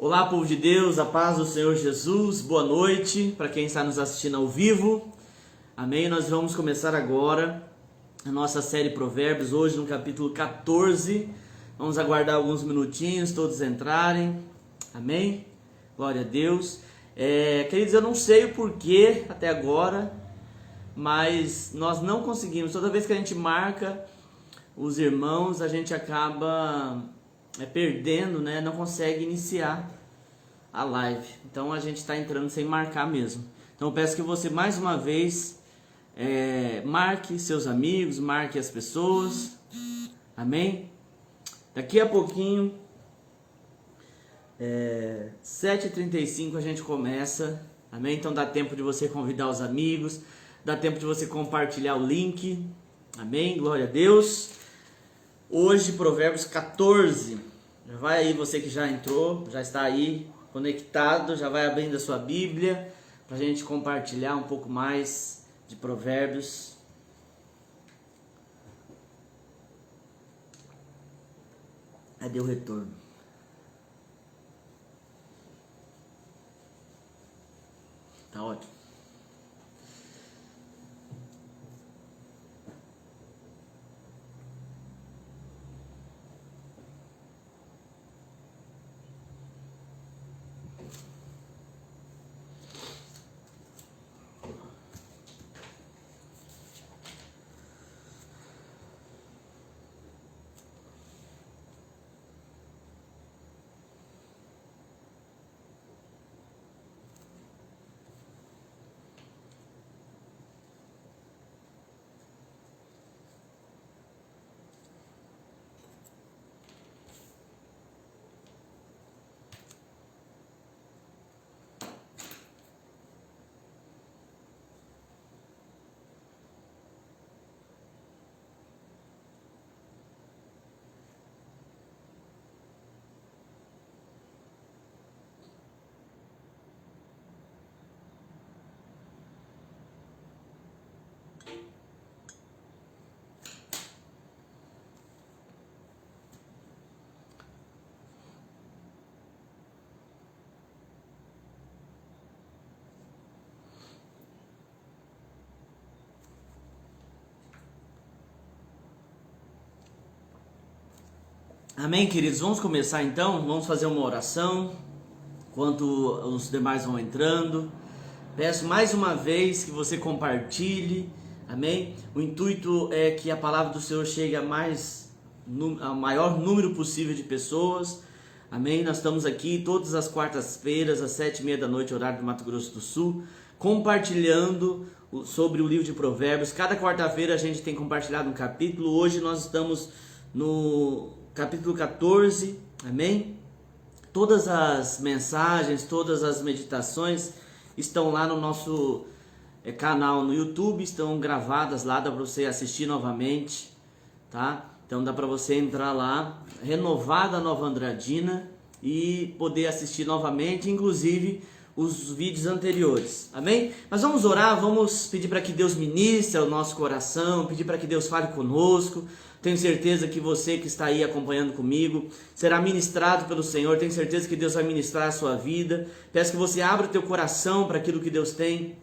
Olá, povo de Deus, a paz do Senhor Jesus, boa noite para quem está nos assistindo ao vivo, amém? Nós vamos começar agora a nossa série Provérbios, hoje no capítulo 14, vamos aguardar alguns minutinhos, todos entrarem, amém? Glória a Deus. Queridos, eu não sei o porquê até agora, mas nós não conseguimos, toda vez que a gente marca os irmãos, a gente acaba perdendo, né? Não consegue iniciar a live. Então a gente está entrando sem marcar mesmo. Então eu peço que você mais uma vez marque seus amigos, marque as pessoas. Amém? Daqui a pouquinho, 7h35 a gente começa. Amém? Então dá tempo de você convidar os amigos, dá tempo de você compartilhar o link. Amém? Glória a Deus. Hoje, Provérbios 14, já vai aí, você que já entrou, já está aí conectado, já vai abrindo a sua Bíblia, para a gente compartilhar um pouco mais de Provérbios. Cadê o retorno? Tá ótimo. Amém, queridos? Vamos começar então, vamos fazer uma oração, enquanto os demais vão entrando. Peço mais uma vez que você compartilhe, amém? O intuito é que a palavra do Senhor chegue ao maior número possível de pessoas, amém? Nós estamos aqui todas as quartas-feiras, às 7h30 da noite, horário do Mato Grosso do Sul, compartilhando sobre o livro de Provérbios. Cada quarta-feira a gente tem compartilhado um capítulo. Hoje nós estamos no capítulo 14, amém? Todas as mensagens, todas as meditações estão lá no nosso canal no YouTube, estão gravadas lá, dá para você assistir novamente, tá? Então dá para você entrar lá, Renovada Nova Andradina, e poder assistir novamente, inclusive os vídeos anteriores, amém? Mas vamos orar, vamos pedir para que Deus ministre ao nosso coração, pedir para que Deus fale conosco. Tenho certeza que você que está aí acompanhando comigo será ministrado pelo Senhor. Tenho certeza que Deus vai ministrar a sua vida. Peço que você abra o teu coração para aquilo que Deus tem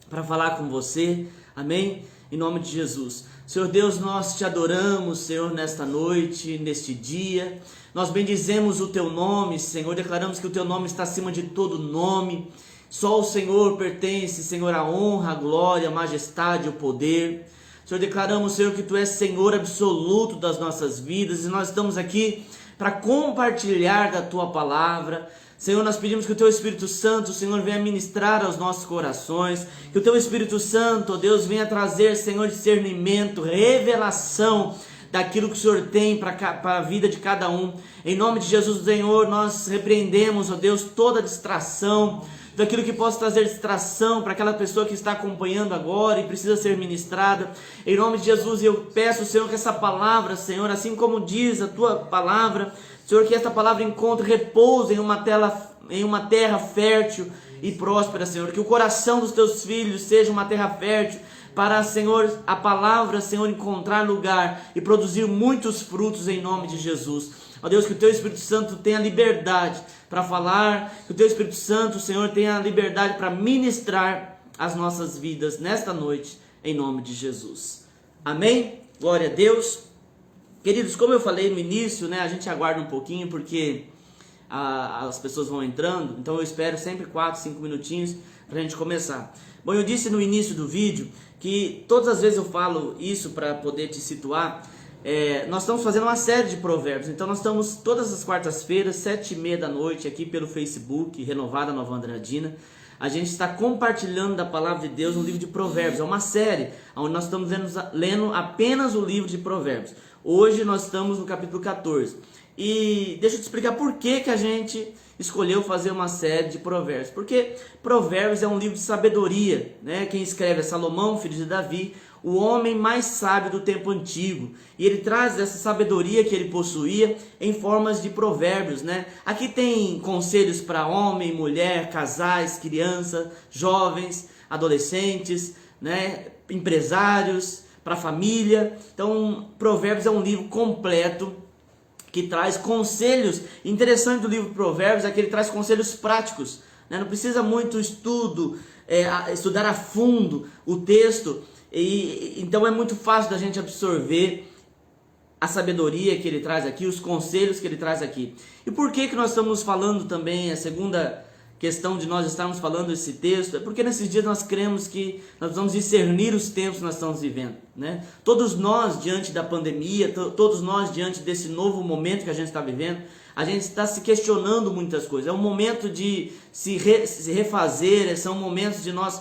para falar com você. Amém? Em nome de Jesus. Senhor Deus, nós te adoramos, Senhor, nesta noite, neste dia. Nós bendizemos o teu nome, Senhor. Declaramos que o teu nome está acima de todo nome. Só o Senhor pertence, Senhor, a honra, a glória, a majestade, o poder. Senhor, declaramos, Senhor, que Tu és Senhor absoluto das nossas vidas, e nós estamos aqui para compartilhar da Tua palavra. Senhor, nós pedimos que o Teu Espírito Santo, Senhor, venha ministrar aos nossos corações, que o Teu Espírito Santo, ó Deus, venha trazer, Senhor, discernimento, revelação daquilo que o Senhor tem para a vida de cada um. Em nome de Jesus, Senhor, nós repreendemos, ó Deus, toda distração, daquilo que possa trazer distração para aquela pessoa que está acompanhando agora e precisa ser ministrada. Em nome de Jesus, eu peço, Senhor, que essa palavra, Senhor, assim como diz a Tua palavra, Senhor, que esta palavra encontre repouso em uma terra fértil e próspera, Senhor. Que o coração dos Teus filhos seja uma terra fértil para, Senhor, a palavra, Senhor, encontrar lugar e produzir muitos frutos em nome de Jesus. Ó Deus, que o Teu Espírito Santo tenha liberdade, para falar, que o Teu Espírito Santo, Senhor, tenha a liberdade para ministrar as nossas vidas nesta noite, em nome de Jesus. Amém? Glória a Deus. Queridos, como eu falei no início, né, a gente aguarda um pouquinho porque as pessoas vão entrando, então eu espero sempre 4, 5 minutinhos para a gente começar. Bom, eu disse no início do vídeo que todas as vezes eu falo isso para poder te situar. Nós estamos fazendo uma série de provérbios, então nós estamos todas as quartas-feiras, 7h30 da noite, aqui pelo Facebook, Renovada Nova Andradina. A gente está compartilhando da palavra de Deus no livro de Provérbios. É uma série onde nós estamos lendo apenas o livro de Provérbios. Hoje nós estamos no capítulo 14. E deixa eu te explicar por que a gente escolheu fazer uma série de provérbios. Porque Provérbios é um livro de sabedoria, né? Quem escreve é Salomão, filho de Davi, o homem mais sábio do tempo antigo. E ele traz essa sabedoria que ele possuía em formas de provérbios, né? Aqui tem conselhos para homem, mulher, casais, crianças, jovens, adolescentes, né? Empresários, para a família. Então, Provérbios é um livro completo que traz conselhos. Interessante do livro Provérbios é que ele traz conselhos práticos, né? Não precisa muito estudo, estudar a fundo o texto, então é muito fácil da gente absorver a sabedoria que ele traz aqui, os conselhos que ele traz aqui. E por que nós estamos falando também, a segunda questão de nós estarmos falando esse texto, é porque nesses dias nós cremos que nós vamos discernir os tempos que nós estamos vivendo, né? Todos nós diante da pandemia, todos nós diante desse novo momento que a gente está vivendo, a gente está se questionando muitas coisas. É um momento de se refazer, são momentos de nós,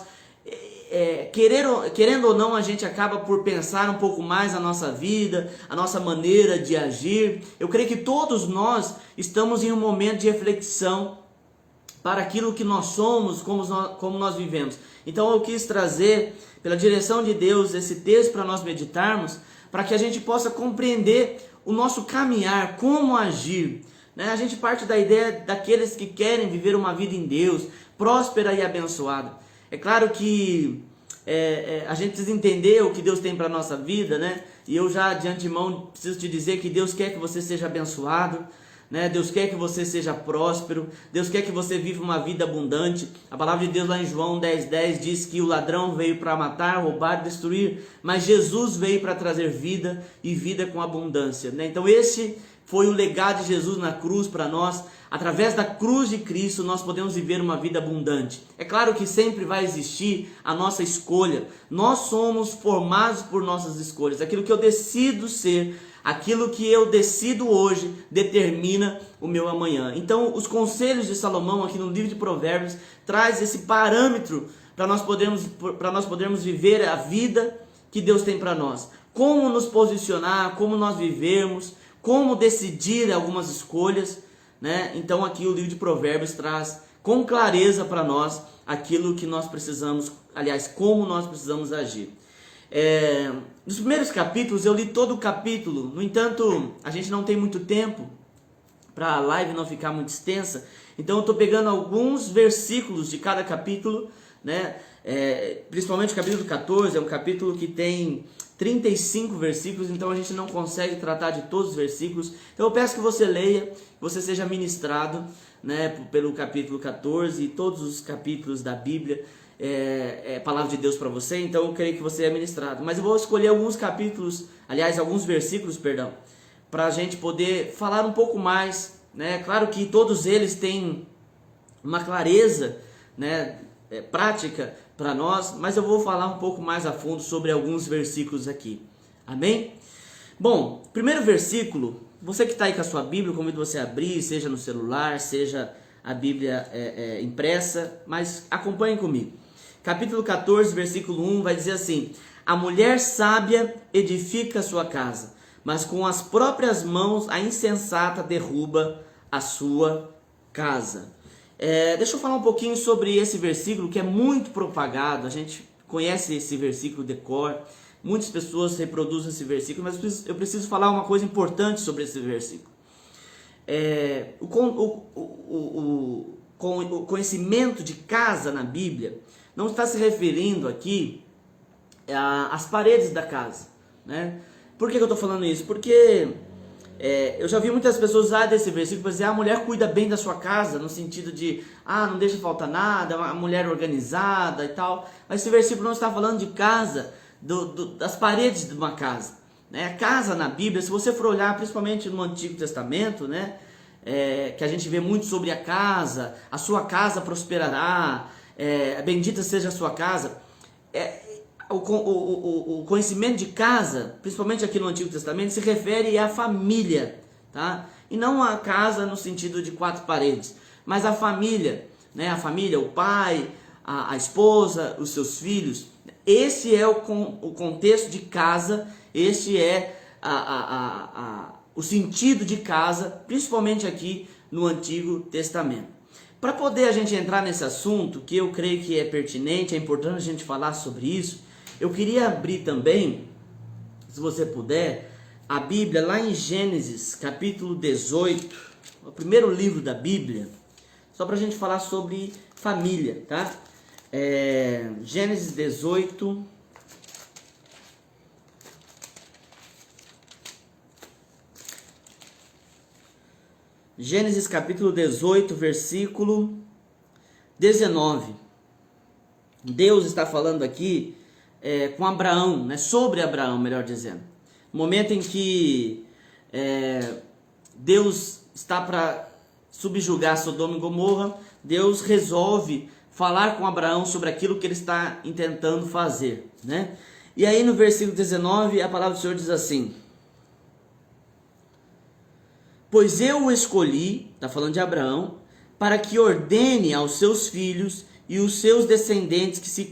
querendo ou não, a gente acaba por pensar um pouco mais a nossa vida, a nossa maneira de agir. Eu creio que todos nós estamos em um momento de reflexão para aquilo que nós somos, como nós vivemos. Então eu quis trazer, pela direção de Deus, esse texto para nós meditarmos, para que a gente possa compreender o nosso caminhar, como agir, né? A gente parte da ideia daqueles que querem viver uma vida em Deus, próspera e abençoada. É claro que a gente precisa entender o que Deus tem para a nossa vida, né? E eu já de antemão preciso te dizer que Deus quer que você seja abençoado, né? Deus quer que você seja próspero, Deus quer que você viva uma vida abundante. A palavra de Deus lá em João 10:10 diz que o ladrão veio para matar, roubar, destruir, mas Jesus veio para trazer vida e vida com abundância, né? Então esse foi o legado de Jesus na cruz para nós. Através da cruz de Cristo nós podemos viver uma vida abundante. É claro que sempre vai existir a nossa escolha. Nós somos formados por nossas escolhas. Aquilo que eu decido ser, aquilo que eu decido hoje determina o meu amanhã. Então, os conselhos de Salomão aqui no livro de Provérbios traz esse parâmetro para nós podermos viver a vida que Deus tem para nós. Como nos posicionar, como nós vivemos, como decidir algumas escolhas, né? Então aqui o livro de Provérbios traz com clareza para nós aquilo que nós precisamos, aliás, como nós precisamos agir. Nos primeiros capítulos, eu li todo o capítulo. No entanto, a gente não tem muito tempo para a live não ficar muito extensa, então eu estou pegando alguns versículos de cada capítulo, né? Principalmente o capítulo 14, é um capítulo que tem 35 versículos, então a gente não consegue tratar de todos os versículos. Então eu peço que você leia, que você seja ministrado, né, pelo capítulo 14 e todos os capítulos da Bíblia. Palavra de Deus para você, então eu creio que você é ministrado. Mas eu vou escolher alguns capítulos, aliás, alguns versículos, perdão, para a gente poder falar um pouco mais, né? Claro que todos eles têm uma clareza, né, prática para nós, mas eu vou falar um pouco mais a fundo sobre alguns versículos aqui. Amém? Bom, primeiro versículo, você que está aí com a sua Bíblia, eu convido você a abrir, seja no celular, seja a Bíblia impressa, mas acompanhe comigo. Capítulo 14, versículo 1 vai dizer assim: a mulher sábia edifica a sua casa, mas com as próprias mãos a insensata derruba a sua casa. Deixa eu falar um pouquinho sobre esse versículo que é muito propagado. A gente conhece esse versículo de cor, muitas pessoas reproduzem esse versículo, mas eu preciso falar uma coisa importante sobre esse versículo. O conhecimento de casa na Bíblia não está se referindo aqui às paredes da casa, né? Por que eu estou falando isso? Porque Eu já vi muitas pessoas usar desse versículo para dizer, a mulher cuida bem da sua casa, no sentido de, não deixa faltar nada, uma mulher organizada e tal. Mas esse versículo não está falando de casa, das paredes de uma casa. Né? Casa na Bíblia, se você for olhar, principalmente no Antigo Testamento, né? Que a gente vê muito sobre a casa, a sua casa prosperará, bendita seja a sua casa. O conhecimento de casa, principalmente aqui no Antigo Testamento, se refere à família, tá? E não a casa no sentido de 4 paredes, mas a família, né? A família, o pai, a esposa, os seus filhos. Esse é o contexto de casa, este é o sentido de casa, principalmente aqui no Antigo Testamento. Para poder a gente entrar nesse assunto, que eu creio que é pertinente, é importante a gente falar sobre isso, eu queria abrir também, se você puder, a Bíblia lá em Gênesis, capítulo 18, o primeiro livro da Bíblia, só para a gente falar sobre família, tá? Gênesis 18, Gênesis capítulo 18, versículo 19. Deus está falando aqui com Abraão, né? Sobre Abraão, melhor dizendo. No momento em que Deus está para subjugar Sodoma e Gomorra, Deus resolve falar com Abraão sobre aquilo que ele está intentando fazer, né? E aí no versículo 19, a palavra do Senhor diz assim: pois eu o escolhi, está falando de Abraão, para que ordene aos seus filhos e os seus descendentes que se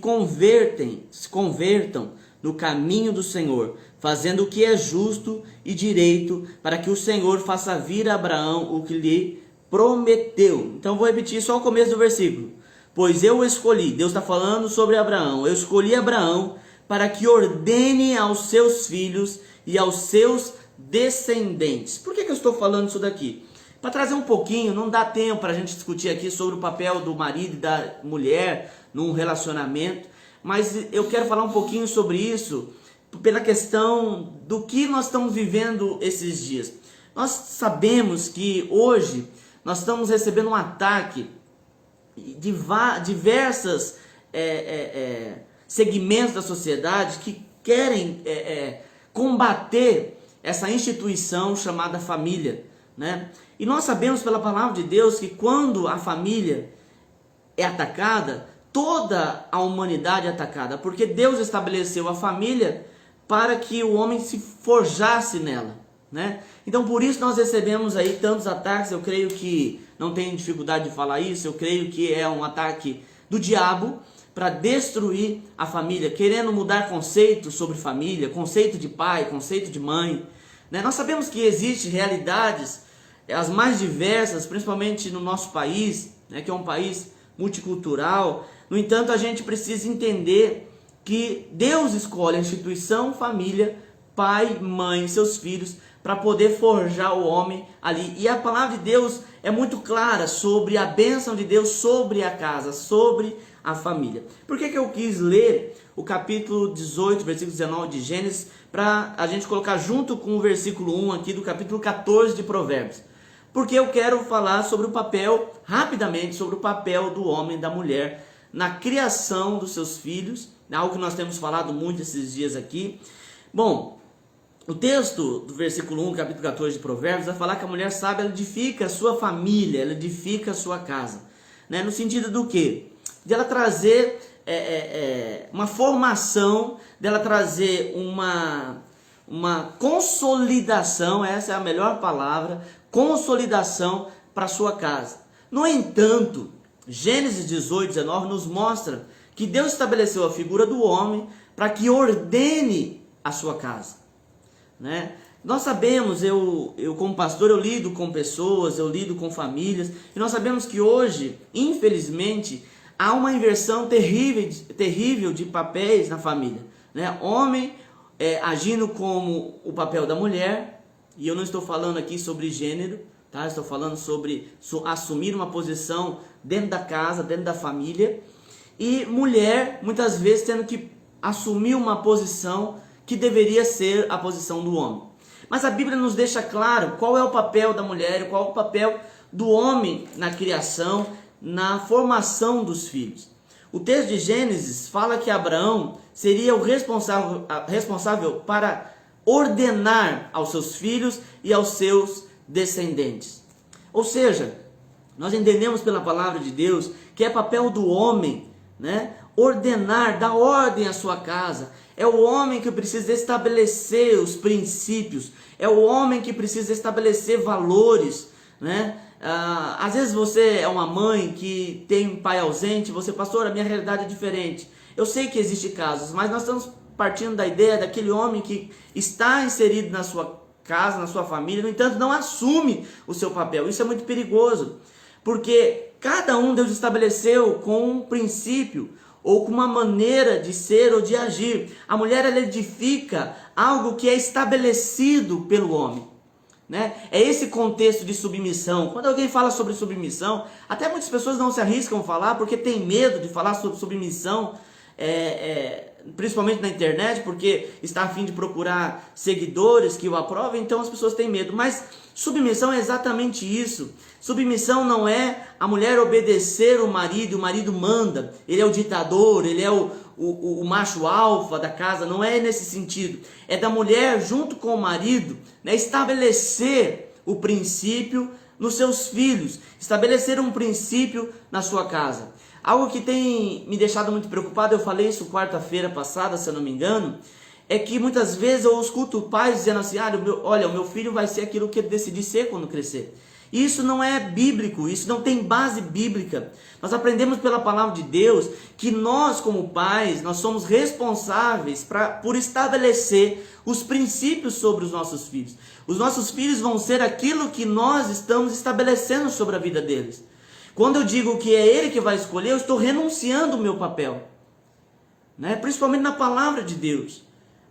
convertam no caminho do Senhor, fazendo o que é justo e direito, para que o Senhor faça vir a Abraão o que lhe prometeu. Então vou repetir só o começo do versículo. Pois eu o escolhi, Deus está falando sobre Abraão, eu escolhi Abraão para que ordene aos seus filhos e aos seus descendentes. Por que eu estou falando isso daqui? Para trazer um pouquinho, não dá tempo para a gente discutir aqui sobre o papel do marido e da mulher num relacionamento, mas eu quero falar um pouquinho sobre isso pela questão do que nós estamos vivendo esses dias. Nós sabemos que hoje nós estamos recebendo um ataque de diversas segmentos da sociedade que querem combater essa instituição chamada família, né? E nós sabemos pela palavra de Deus que quando a família é atacada, toda a humanidade é atacada, porque Deus estabeleceu a família para que o homem se forjasse nela, né? Então por isso nós recebemos aí tantos ataques. Eu creio que não tem dificuldade de falar isso, eu creio que é um ataque do diabo para destruir a família, querendo mudar conceitos sobre família, conceito de pai, conceito de mãe, né? Nós sabemos que existem realidades as mais diversas, principalmente no nosso país, né, que é um país multicultural. No entanto, a gente precisa entender que Deus escolhe a instituição família, pai, mãe, seus filhos, para poder forjar o homem ali. E a palavra de Deus é muito clara sobre a bênção de Deus sobre a casa, sobre a família. Por que eu quis ler o capítulo 18, versículo 19 de Gênesis, para a gente colocar junto com o versículo 1 aqui do capítulo 14 de Provérbios? Porque eu quero falar sobre o papel, rapidamente, sobre o papel do homem e da mulher na criação dos seus filhos, algo que nós temos falado muito esses dias aqui. Bom, o texto do versículo 1, capítulo 14 de Provérbios, vai falar que a mulher sábia ela edifica a sua família, ela edifica a sua casa, né? No sentido do quê? De ela trazer uma formação, dela trazer uma consolidação, essa é a melhor palavra, consolidação para a sua casa. No entanto, Gênesis 18, 19 nos mostra que Deus estabeleceu a figura do homem para que ordene a sua casa, né? Nós sabemos, eu como pastor, eu lido com pessoas, eu lido com famílias, e nós sabemos que hoje, infelizmente, há uma inversão terrível de papéis na família, né? Homem agindo como o papel da mulher, e eu não estou falando aqui sobre gênero, tá? Estou falando sobre assumir uma posição dentro da casa, dentro da família, e mulher muitas vezes tendo que assumir uma posição que deveria ser a posição do homem. Mas a Bíblia nos deixa claro qual é o papel da mulher, qual é o papel do homem na criação, na formação dos filhos. O texto de Gênesis fala que Abraão seria o responsável para ordenar aos seus filhos e aos seus descendentes. Ou seja, nós entendemos pela palavra de Deus que é papel do homem, né, ordenar, dar ordem à sua casa. É o homem que precisa estabelecer os princípios, é o homem que precisa estabelecer valores, né? Às vezes você é uma mãe que tem um pai ausente, você, pastor, a minha realidade é diferente. Eu sei que existem casos, mas nós estamos partindo da ideia daquele homem que está inserido na sua casa, na sua família, no entanto não assume o seu papel. Isso é muito perigoso, porque cada um Deus estabeleceu com um princípio, ou com uma maneira de ser ou de agir. A mulher, ela edifica algo que é estabelecido pelo homem, né? É esse contexto de submissão. Quando alguém fala sobre submissão, até muitas pessoas não se arriscam a falar porque tem medo de falar sobre submissão, principalmente na internet, porque está a fim de procurar seguidores que o aprovem, então as pessoas têm medo. Mas submissão é exatamente isso. Submissão não é a mulher obedecer o marido manda, ele é o ditador, ele é o macho alfa da casa, não é nesse sentido. É da mulher, junto com o marido, né, estabelecer o princípio nos seus filhos, estabelecer um princípio na sua casa. Algo que tem me deixado muito preocupado, eu falei isso quarta-feira passada, se eu não me engano, é que muitas vezes eu escuto pais dizendo assim, olha, o meu filho vai ser aquilo que ele decidir ser quando crescer. Isso não é bíblico, isso não tem base bíblica. Nós aprendemos pela palavra de Deus que nós, como pais, nós somos responsáveis por estabelecer os princípios sobre os nossos filhos. Os nossos filhos vão ser aquilo que nós estamos estabelecendo sobre a vida deles. Quando eu digo que é ele que vai escolher, eu estou renunciando o meu papel, né? Principalmente na palavra de Deus,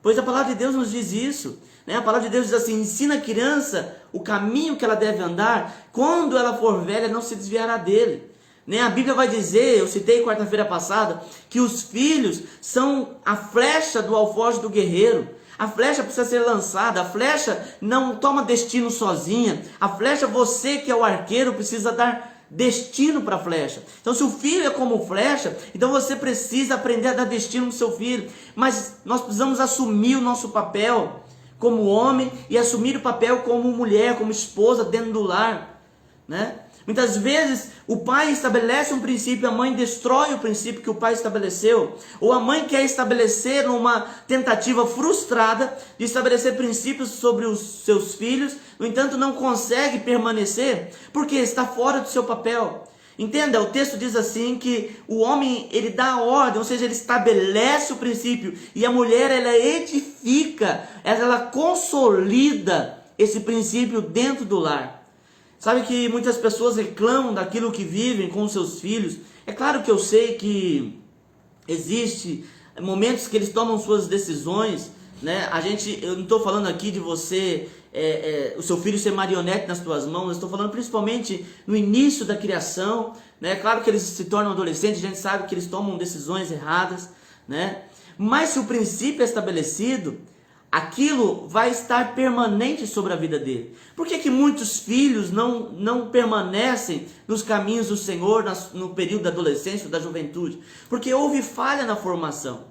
pois a palavra de Deus nos diz isso, né? A palavra de Deus diz assim, ensina a criança o caminho que ela deve andar, quando ela for velha não se desviará dele, né? A Bíblia vai dizer, eu citei quarta-feira passada, que os filhos são a flecha do alforje do guerreiro. A flecha precisa ser lançada, a flecha não toma destino sozinha, a flecha, você que é o arqueiro, precisa dar destino para a flecha. Então, se o filho é como flecha, então você precisa aprender a dar destino no seu filho. Mas nós precisamos assumir o nosso papel como homem e assumir o papel como mulher, como esposa dentro do lar, né? Muitas vezes o pai estabelece um princípio, a mãe destrói o princípio que o pai estabeleceu, ou a mãe quer estabelecer uma tentativa frustrada de estabelecer princípios sobre os seus filhos, no entanto não consegue permanecer, porque está fora do seu papel. Entenda, o texto diz assim que o homem, ele dá a ordem, ou seja, ele estabelece o princípio, e a mulher, ela edifica, ela consolida esse princípio dentro do lar. Sabe que muitas pessoas reclamam daquilo que vivem com seus filhos. É claro que eu sei que existe momentos que eles tomam suas decisões, né? Eu não estou falando aqui de você, o seu filho ser marionete nas tuas mãos. Eu estou falando principalmente no início da criação, né? É claro que eles se tornam adolescentes, a gente sabe que eles tomam decisões erradas, né? Mas se o princípio é estabelecido, aquilo vai estar permanente sobre a vida dele. Por que muitos filhos não permanecem nos caminhos do Senhor no período da adolescência ou da juventude? Porque houve falha na formação.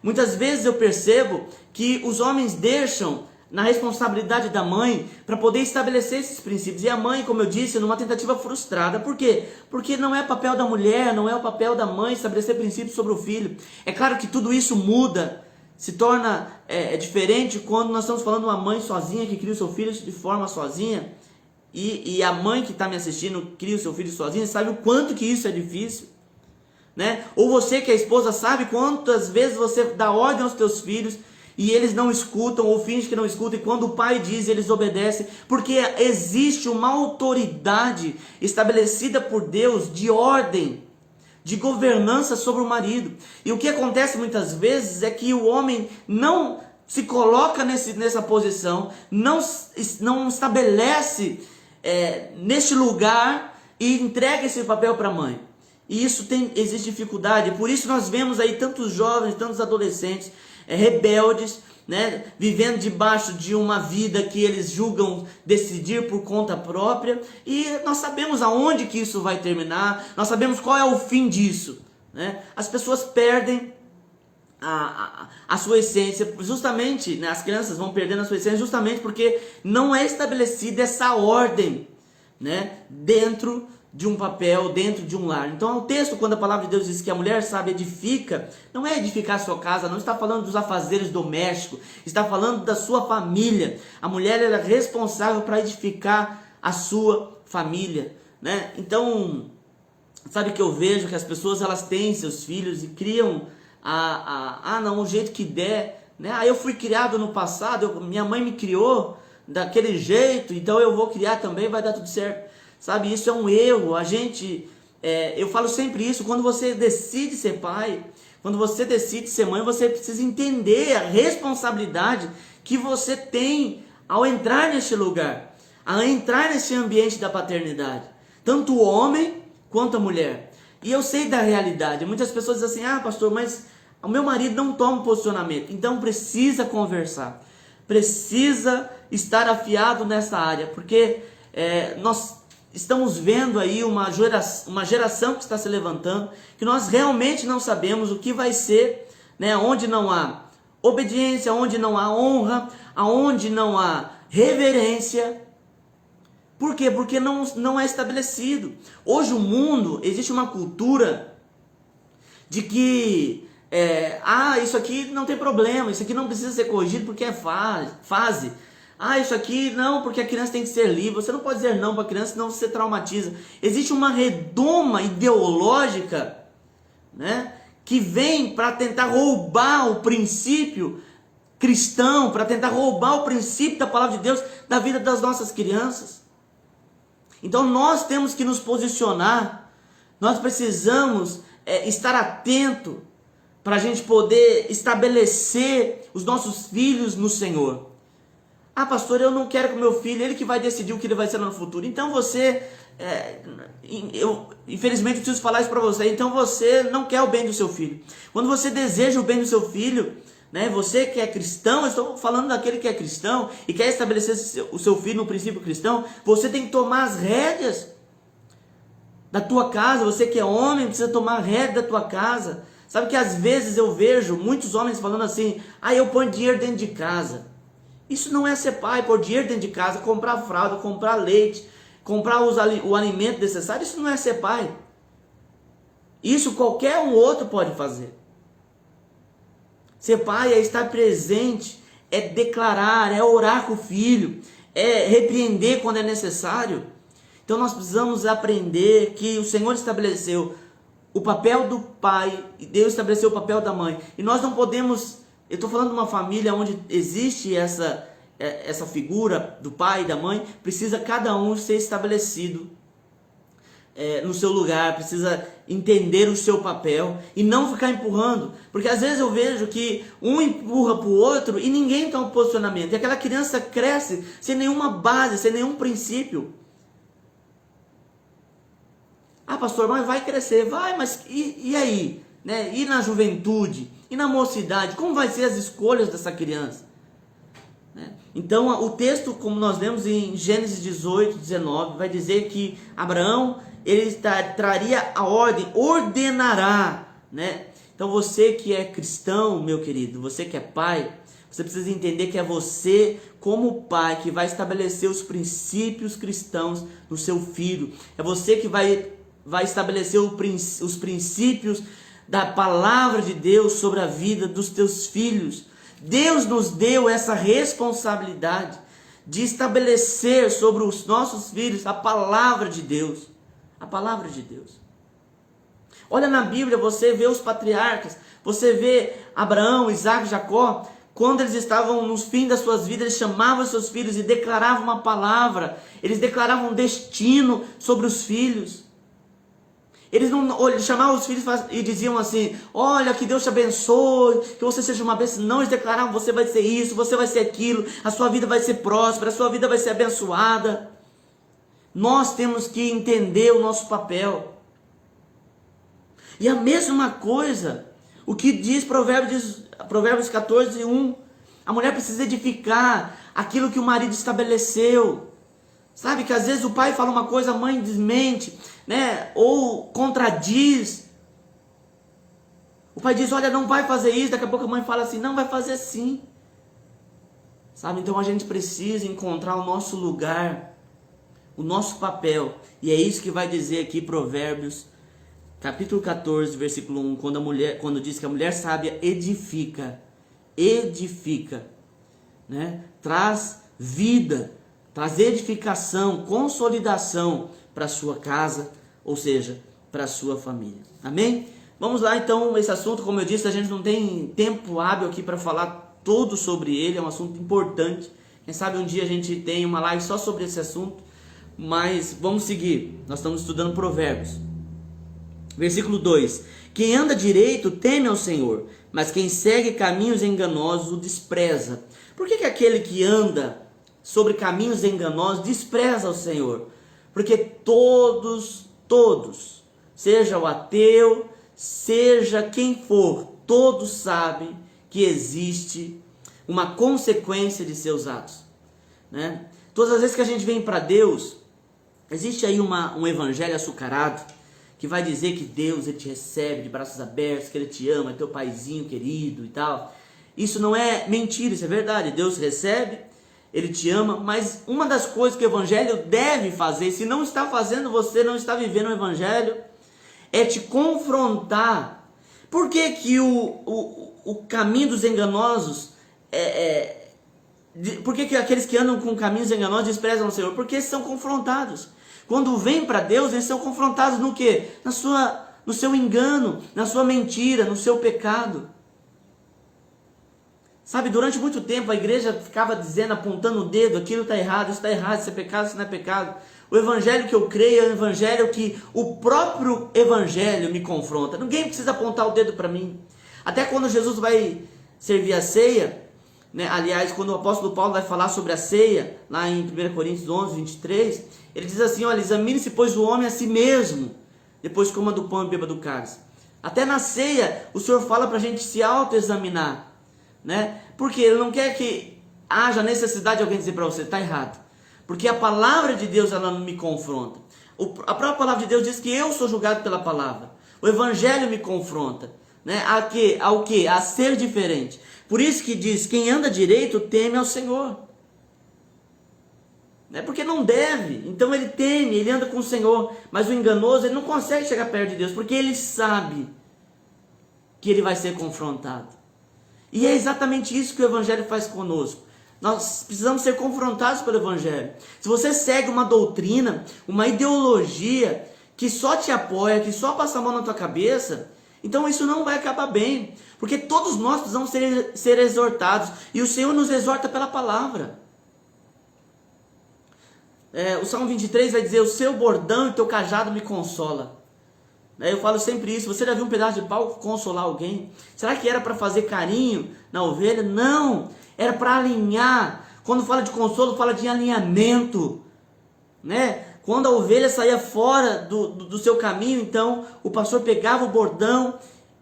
Muitas vezes eu percebo que os homens deixam na responsabilidade da mãe para poder estabelecer esses princípios. E a mãe, como eu disse, numa tentativa frustrada. Por quê? Porque não é papel da mulher, não é o papel da mãe estabelecer princípios sobre o filho. É claro que tudo isso muda, se torna diferente quando nós estamos falando de uma mãe sozinha que cria o seu filho de forma sozinha, e a mãe que está me assistindo cria o seu filho sozinha, sabe o quanto que isso é difícil, né? Ou você que é esposa sabe quantas vezes você dá ordem aos teus filhos e eles não escutam ou fingem que não escutam, e quando o pai diz, eles obedecem, porque existe uma autoridade estabelecida por Deus de ordem, de governança sobre o marido. E o que acontece muitas vezes é que o homem não se coloca nessa posição, não estabelece neste lugar e entrega esse papel para a mãe. E isso existe dificuldade. Por isso nós vemos aí tantos jovens, tantos adolescentes rebeldes, né, vivendo debaixo de uma vida que eles julgam decidir por conta própria, e nós sabemos aonde que isso vai terminar, nós sabemos qual é o fim disso, né? As pessoas perdem a sua essência, justamente, né, as crianças vão perdendo a sua essência justamente porque não é estabelecida essa ordem, né, dentro de um papel, dentro de um lar. Então o texto, quando a palavra de Deus diz que a mulher sábia edifica, não é edificar a sua casa, não está falando dos afazeres domésticos, está falando da sua família. A mulher é responsável para edificar a sua família, né? Então, sabe que eu vejo que as pessoas, elas têm seus filhos e criam não, o jeito que der, né? Eu fui criado no passado, minha mãe me criou daquele jeito, então eu vou criar também, vai dar tudo certo. Sabe, isso é um erro. Eu falo sempre isso, quando você decide ser pai, quando você decide ser mãe, você precisa entender a responsabilidade que você tem ao entrar neste lugar, ao entrar nesse ambiente da paternidade, tanto o homem quanto a mulher. E eu sei da realidade, muitas pessoas dizem assim, pastor, mas o meu marido não toma posicionamento. Então precisa conversar, precisa estar afiado nessa área, porque nós estamos vendo aí uma geração que está se levantando, que nós realmente não sabemos o que vai ser, né? Onde não há obediência, onde não há honra, aonde não há reverência. Por quê? Porque não é estabelecido. Hoje o mundo, existe uma cultura de que isso aqui não tem problema, isso aqui não precisa ser corrigido porque é fase. Isso aqui não, porque a criança tem que ser livre. Você não pode dizer não para a criança, senão você traumatiza. Existe uma redoma ideológica, né, que vem para tentar roubar o princípio cristão, para tentar roubar o princípio da palavra de Deus da vida das nossas crianças. Então nós temos que nos posicionar, nós precisamos estar atento para a gente poder estabelecer os nossos filhos no Senhor. Pastor, eu não quero que o meu filho, ele que vai decidir o que ele vai ser no futuro. Então você, infelizmente eu preciso falar isso para você, então você não quer o bem do seu filho. Quando você deseja o bem do seu filho, né, você que é cristão, eu estou falando daquele que é cristão e quer estabelecer o seu filho no princípio cristão, você tem que tomar as rédeas da tua casa. Você que é homem precisa tomar a rédea da tua casa. Sabe que às vezes eu vejo muitos homens falando assim, eu ponho dinheiro dentro de casa. Isso não é ser pai, pôr dinheiro dentro de casa, comprar fralda, comprar leite, comprar o alimento necessário. Isso não é ser pai. Isso qualquer um outro pode fazer. Ser pai é estar presente, é declarar, é orar com o filho, é repreender quando é necessário. Então nós precisamos aprender que o Senhor estabeleceu o papel do pai e Deus estabeleceu o papel da mãe. E nós não podemos... Eu estou falando de uma família onde existe essa figura do pai e da mãe, precisa cada um ser estabelecido no seu lugar, precisa entender o seu papel e não ficar empurrando, porque às vezes eu vejo que um empurra para o outro e ninguém toma posicionamento, e aquela criança cresce sem nenhuma base, sem nenhum princípio. Pastor, mas vai crescer, vai, mas e aí? Né? E na juventude? E na mocidade? Como vai ser as escolhas dessa criança? Né? Então o texto, como nós lemos em Gênesis 18, 19, vai dizer que Abraão, ele traria a ordem, ordenará, né? Então você que é cristão, meu querido, você que é pai, você precisa entender que é você, como pai, que vai estabelecer os princípios cristãos no seu filho. É você que vai estabelecer os princípios da palavra de Deus sobre a vida dos teus filhos. Deus nos deu essa responsabilidade de estabelecer sobre os nossos filhos a palavra de Deus. A palavra de Deus. Olha na Bíblia, você vê os patriarcas, você vê Abraão, Isaac, Jacó, quando eles estavam no fim das suas vidas, eles chamavam seus filhos e declaravam uma palavra, eles declaravam um destino sobre os filhos. Eles não chamavam os filhos e diziam assim, olha, que Deus te abençoe, que você seja uma bênção. Não, eles declaravam, você vai ser isso, você vai ser aquilo, a sua vida vai ser próspera, a sua vida vai ser abençoada. Nós temos que entender o nosso papel. E a mesma coisa, o que diz Provérbios 14, 1. A mulher precisa edificar aquilo que o marido estabeleceu. Sabe que às vezes o pai fala uma coisa, a mãe desmente, né? Ou contradiz. O pai diz, olha, não vai fazer isso. Daqui a pouco a mãe fala assim, não, vai fazer sim. Sabe, então a gente precisa encontrar o nosso lugar, o nosso papel. E é isso que vai dizer aqui Provérbios, capítulo 14, versículo 1, quando diz que a mulher sábia edifica, né? Traz vida, traz edificação, consolidação para a sua casa, ou seja, para a sua família. Amém? Vamos lá então, esse assunto, como eu disse, a gente não tem tempo hábil aqui para falar todo sobre ele, é um assunto importante. Quem sabe um dia a gente tem uma live só sobre esse assunto, mas vamos seguir. Nós estamos estudando Provérbios. Versículo 2: quem anda direito teme ao Senhor, mas quem segue caminhos enganosos o despreza. Por que aquele que anda sobre caminhos enganosos despreza o Senhor? Porque todos, seja o ateu, seja quem for, todos sabem que existe uma consequência de seus atos, né? Todas as vezes que a gente vem para Deus, existe aí um evangelho açucarado, que vai dizer que Deus ele te recebe de braços abertos, que Ele te ama, é teu paizinho querido e tal. Isso não é mentira, isso é verdade. Deus recebe, Ele te ama, mas uma das coisas que o evangelho deve fazer, se não está fazendo, você não está vivendo o evangelho, é te confrontar. Por que que o caminho dos enganosos, por que aqueles que andam com caminhos enganosos desprezam o Senhor? Porque eles são confrontados. Quando vêm para Deus, eles são confrontados no quê? No seu engano, na sua mentira, no seu pecado. Sabe, durante muito tempo a igreja ficava dizendo, apontando o dedo, aquilo está errado, isso está errado, isso é pecado, isso não é pecado. O evangelho que eu creio é o evangelho que o próprio evangelho me confronta. Ninguém precisa apontar o dedo para mim. Até quando Jesus vai servir a ceia, né? Aliás, quando o apóstolo Paulo vai falar sobre a ceia, lá em 1 Coríntios 11, 23, ele diz assim, olha, examine-se pois o homem a si mesmo, depois coma do pão e beba do cálice. Até na ceia, o Senhor fala para a gente se autoexaminar, né? Porque Ele não quer que haja necessidade de alguém dizer para você, está errado. Porque a palavra de Deus, ela não me confronta. A própria palavra de Deus diz que eu sou julgado pela palavra. O evangelho me confronta, né? Ao que? A ser diferente. Por isso que diz, quem anda direito teme ao Senhor. Porque não deve, então ele teme, ele anda com o Senhor. Mas o enganoso, ele não consegue chegar perto de Deus, porque ele sabe que ele vai ser confrontado. E é exatamente isso que o evangelho faz conosco. Nós precisamos ser confrontados pelo evangelho. Se você segue uma doutrina, uma ideologia que só te apoia, que só passa a mão na tua cabeça, então isso não vai acabar bem. Porque todos nós precisamos ser exortados. E o Senhor nos exorta pela palavra. O Salmo 23 vai dizer, o seu bordão e teu cajado me consola. Eu falo sempre isso. Você já viu um pedaço de pau consolar alguém? Será que era para fazer carinho na ovelha? Não, era para alinhar. Quando fala de consolo, fala de alinhamento, né? Quando a ovelha saía fora do seu caminho, então o pastor pegava o bordão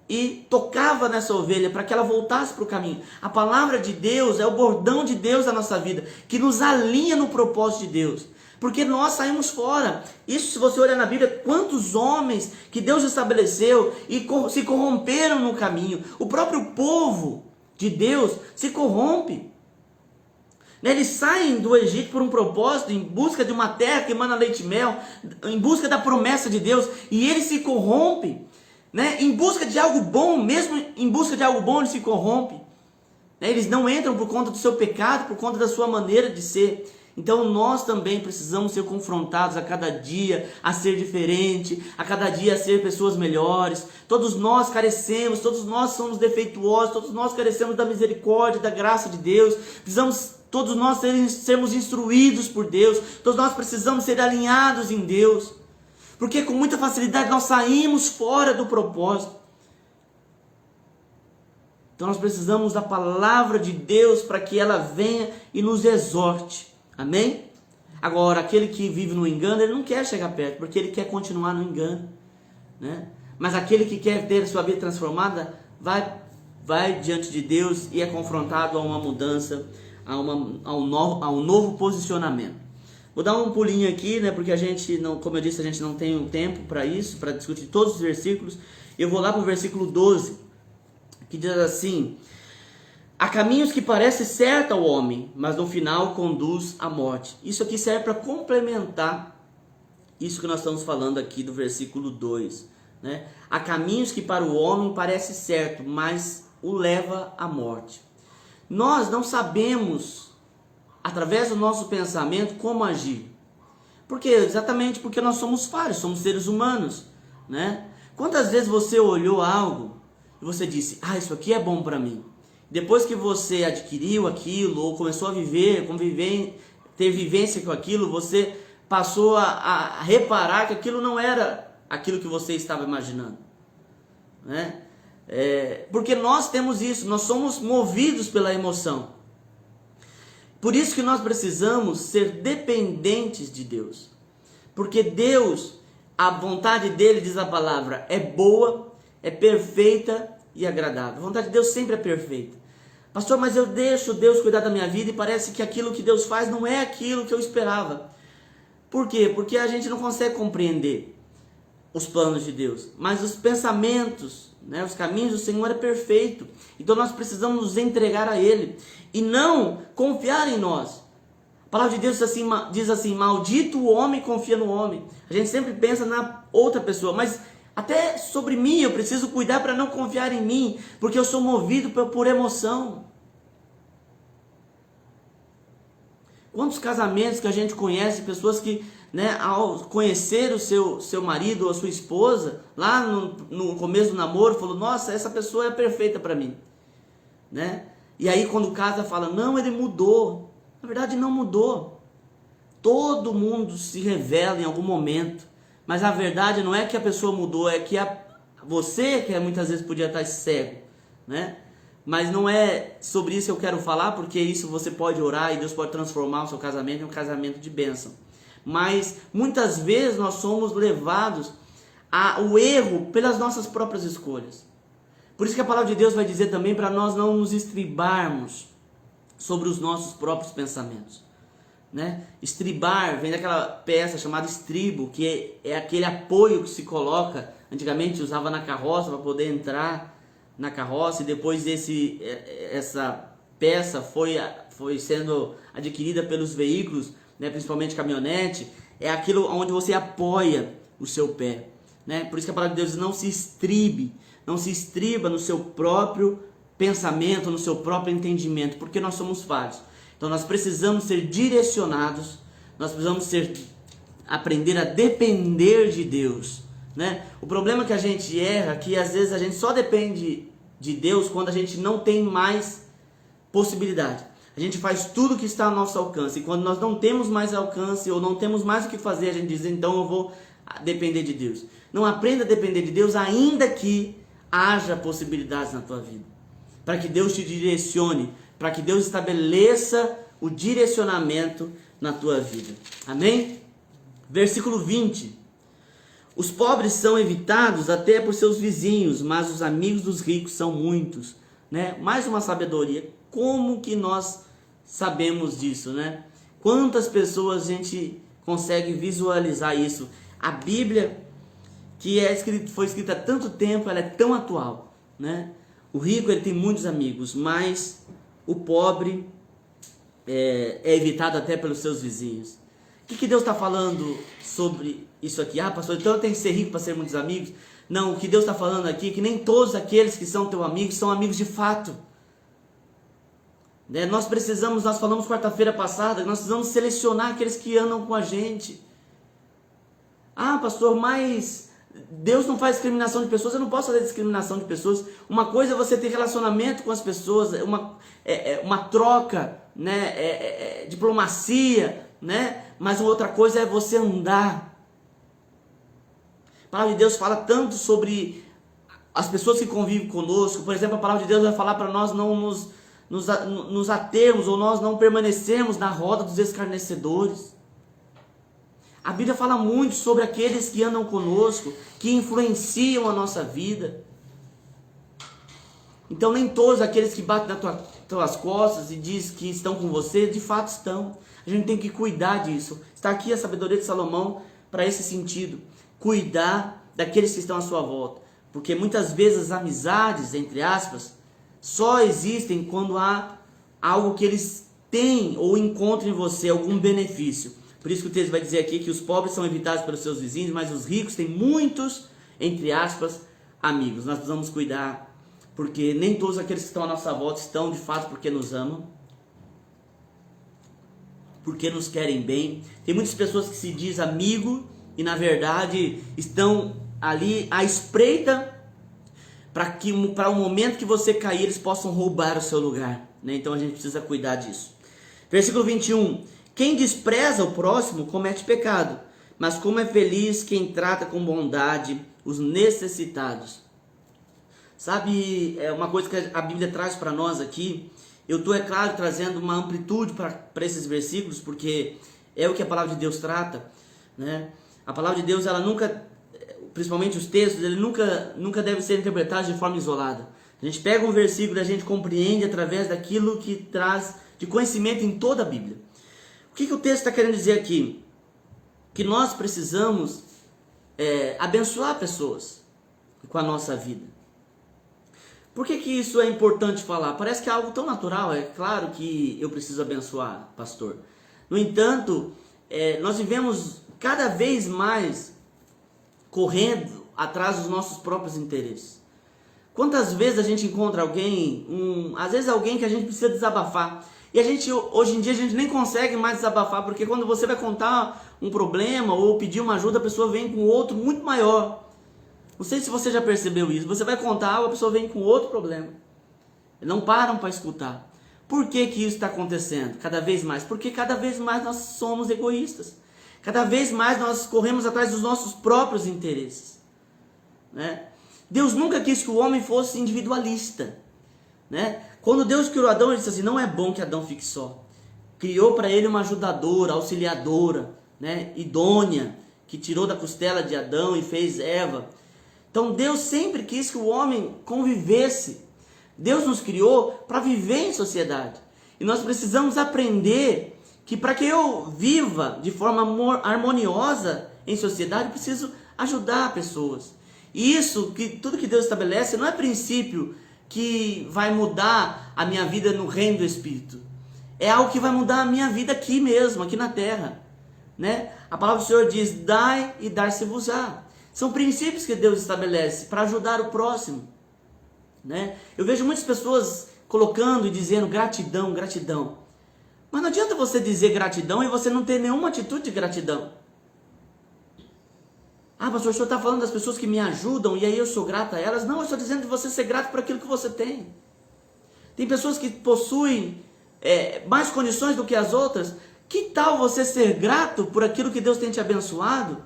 e tocava nessa ovelha para que ela voltasse para o caminho. A palavra de Deus é o bordão de Deus da nossa vida, que nos alinha no propósito de Deus. Porque nós saímos fora. Isso, se você olhar na Bíblia, quantos homens que Deus estabeleceu e se corromperam no caminho. O próprio povo de Deus se corrompe. Eles saem do Egito por um propósito, em busca de uma terra que emana leite e mel, em busca da promessa de Deus, e eles se corrompem, em busca de algo bom, mesmo em busca de algo bom eles se corrompem. Eles não entram por conta do seu pecado, por conta da sua maneira de ser. Então nós também precisamos ser confrontados a cada dia a ser diferente, a cada dia a ser pessoas melhores. Todos nós carecemos, todos nós somos defeituosos, todos nós carecemos da misericórdia, da graça de Deus. Precisamos, todos nós sermos instruídos por Deus, todos nós precisamos ser alinhados em Deus. Porque com muita facilidade nós saímos fora do propósito. Então nós precisamos da palavra de Deus para que ela venha e nos exorte. Amém? Agora, aquele que vive no engano, ele não quer chegar perto, porque ele quer continuar no engano, né? Mas aquele que quer ter a sua vida transformada, vai vai diante de Deus e é confrontado a uma mudança, a um novo posicionamento. Vou dar um pulinho aqui, né, porque a gente não, como eu disse, a gente não tem um tempo para isso, para discutir todos os versículos. Eu vou lá para o versículo 12, que diz assim: há caminhos que parecem certo ao homem, mas no final conduz à morte. Isso aqui serve para complementar isso que nós estamos falando aqui do versículo 2, né? Há caminhos que para o homem parece certo, mas o leva à morte. Nós não sabemos, através do nosso pensamento, como agir. Por quê? Exatamente porque nós somos falhos, somos seres humanos, né? Quantas vezes você olhou algo e você disse: isso aqui é bom para mim. Depois que você adquiriu aquilo, ou começou a viver, conviver, ter vivência com aquilo, você passou a reparar que aquilo não era aquilo que você estava imaginando, né? Porque nós temos isso, nós somos movidos pela emoção. Por isso que nós precisamos ser dependentes de Deus. Porque Deus, a vontade dele, diz a palavra, é boa, é perfeita e agradável. A vontade de Deus sempre é perfeita. Pastor, mas eu deixo Deus cuidar da minha vida e parece que aquilo que Deus faz não é aquilo que eu esperava. Por quê? Porque a gente não consegue compreender os planos de Deus. Mas os pensamentos, né, os caminhos do Senhor é perfeito. Então nós precisamos nos entregar a Ele e não confiar em nós. A palavra de Deus diz assim: maldito o homem que confia no homem. A gente sempre pensa na outra pessoa, mas até sobre mim eu preciso cuidar para não confiar em mim, porque eu sou movido por emoção. Quantos casamentos que a gente conhece, pessoas que, né, ao conhecer o seu marido ou a sua esposa, lá no começo do namoro, falou: nossa, essa pessoa é perfeita para mim, né? E aí quando casa fala: não, ele mudou. Na verdade não mudou. Todo mundo se revela em algum momento, mas a verdade não é que a pessoa mudou, é que você que muitas vezes podia estar cego, né? Mas não é sobre isso que eu quero falar, porque isso você pode orar e Deus pode transformar o seu casamento em um casamento de bênção. Mas muitas vezes nós somos levados ao erro pelas nossas próprias escolhas. Por isso que a palavra de Deus vai dizer também para nós não nos estribarmos sobre os nossos próprios pensamentos, né? Estribar vem daquela peça chamada estribo, que é aquele apoio que se coloca, antigamente usava na carroça para poder entrar na carroça, e depois essa peça foi sendo adquirida pelos veículos, né, principalmente caminhonete. É aquilo onde você apoia o seu pé, né? Por isso que a palavra de Deus diz: não se estriba no seu próprio pensamento, no seu próprio entendimento, porque nós somos falhos. Então nós precisamos ser direcionados, nós precisamos aprender a depender de Deus, né? O problema é que a gente erra, que às vezes a gente só depende de Deus quando a gente não tem mais possibilidade. A gente faz tudo que está ao nosso alcance, e quando nós não temos mais alcance ou não temos mais o que fazer, a gente diz: então eu vou depender de Deus. Não, aprenda a depender de Deus ainda que haja possibilidades na tua vida, para que Deus te direcione, para que Deus estabeleça o direcionamento na tua vida. Amém? Versículo 20. Os pobres são evitados até por seus vizinhos, mas os amigos dos ricos são muitos, né? Mais uma sabedoria. Como que nós sabemos disso, né? Quantas pessoas a gente consegue visualizar isso? A Bíblia, que foi escrita há tanto tempo, ela é tão atual, né? O rico, ele tem muitos amigos, mas o pobre é evitado até pelos seus vizinhos. O que Deus está falando sobre isso aqui? Pastor, então eu tenho que ser rico para ser muitos amigos? Não, o que Deus está falando aqui é que nem todos aqueles que são teus amigos são amigos de fato. Né? Nós falamos quarta-feira passada, que nós precisamos selecionar aqueles que andam com a gente. Pastor, mas Deus não faz discriminação de pessoas. Eu não posso fazer discriminação de pessoas. Uma coisa é você ter relacionamento com as pessoas, uma troca, né? Diplomacia, né? Mas uma outra coisa é você andar. A palavra de Deus fala tanto sobre as pessoas que convivem conosco. Por exemplo, a palavra de Deus vai falar para nós não nos atermos, ou nós não permanecermos na roda dos escarnecedores. A Bíblia fala muito sobre aqueles que andam conosco, que influenciam a nossa vida. Então nem todos aqueles que batem nas tuas costas e diz que estão com você, de fato estão. A gente tem que cuidar disso. Está aqui a sabedoria de Salomão para esse sentido. Cuidar daqueles que estão à sua volta. Porque muitas vezes as amizades, entre aspas, só existem quando há algo que eles têm ou encontram em você, algum benefício. Por isso que o texto vai dizer aqui que os pobres são evitados pelos seus vizinhos, mas os ricos têm muitos, entre aspas, amigos. Nós precisamos cuidar, porque nem todos aqueles que estão à nossa volta estão de fato porque nos amam, porque nos querem bem. Tem muitas pessoas que se diz amigo e na verdade estão ali à espreita para o momento que você cair eles possam roubar o seu lugar, né? Então a gente precisa cuidar disso. Versículo 21. Quem despreza o próximo comete pecado, mas como é feliz quem trata com bondade os necessitados. Sabe, é uma coisa que a Bíblia traz para nós aqui. Eu estou, é claro, trazendo uma amplitude para esses versículos, porque é o que a palavra de Deus trata, né? A palavra de Deus, ela nunca, principalmente os textos, ele nunca deve ser interpretado de forma isolada. A gente pega um versículo e a gente compreende através daquilo que traz de conhecimento em toda a Bíblia. O que o texto está querendo dizer aqui? Que nós precisamos abençoar pessoas com a nossa vida. Por que isso é importante falar? Parece que é algo tão natural. É claro que eu preciso abençoar, pastor. No entanto, nós vivemos cada vez mais correndo atrás dos nossos próprios interesses. Quantas vezes a gente encontra alguém, às vezes alguém que a gente precisa desabafar, e hoje em dia a gente nem consegue mais desabafar, porque quando você vai contar um problema ou pedir uma ajuda, a pessoa vem com outro muito maior. Não sei se você já percebeu isso. Você vai contar algo, a pessoa vem com outro problema. Não param para escutar. Por que isso está acontecendo? Cada vez mais. Porque cada vez mais nós somos egoístas. Cada vez mais nós corremos atrás dos nossos próprios interesses, né? Deus nunca quis que o homem fosse individualista, né? Quando Deus criou Adão, ele disse assim, não é bom que Adão fique só. Criou para ele uma ajudadora, auxiliadora, né? Idônea, que tirou da costela de Adão e fez Eva. Então Deus sempre quis que o homem convivesse. Deus nos criou para viver em sociedade. E nós precisamos aprender que para que eu viva de forma harmoniosa em sociedade, eu preciso ajudar pessoas. E tudo que Deus estabelece não é princípio que vai mudar a minha vida no reino do Espírito. É algo que vai mudar a minha vida aqui mesmo, aqui na terra, né? A palavra do Senhor diz, dai e dar-se-vos-á. São princípios que Deus estabelece para ajudar o próximo, né? Eu vejo muitas pessoas colocando e dizendo gratidão, gratidão. Mas não adianta você dizer gratidão e você não ter nenhuma atitude de gratidão. Ah, pastor, o senhor está falando das pessoas que me ajudam e aí eu sou grato a elas? Não, eu estou dizendo de você ser grato por aquilo que você tem. Tem pessoas que possuem mais condições do que as outras. Que tal você ser grato por aquilo que Deus tem te abençoado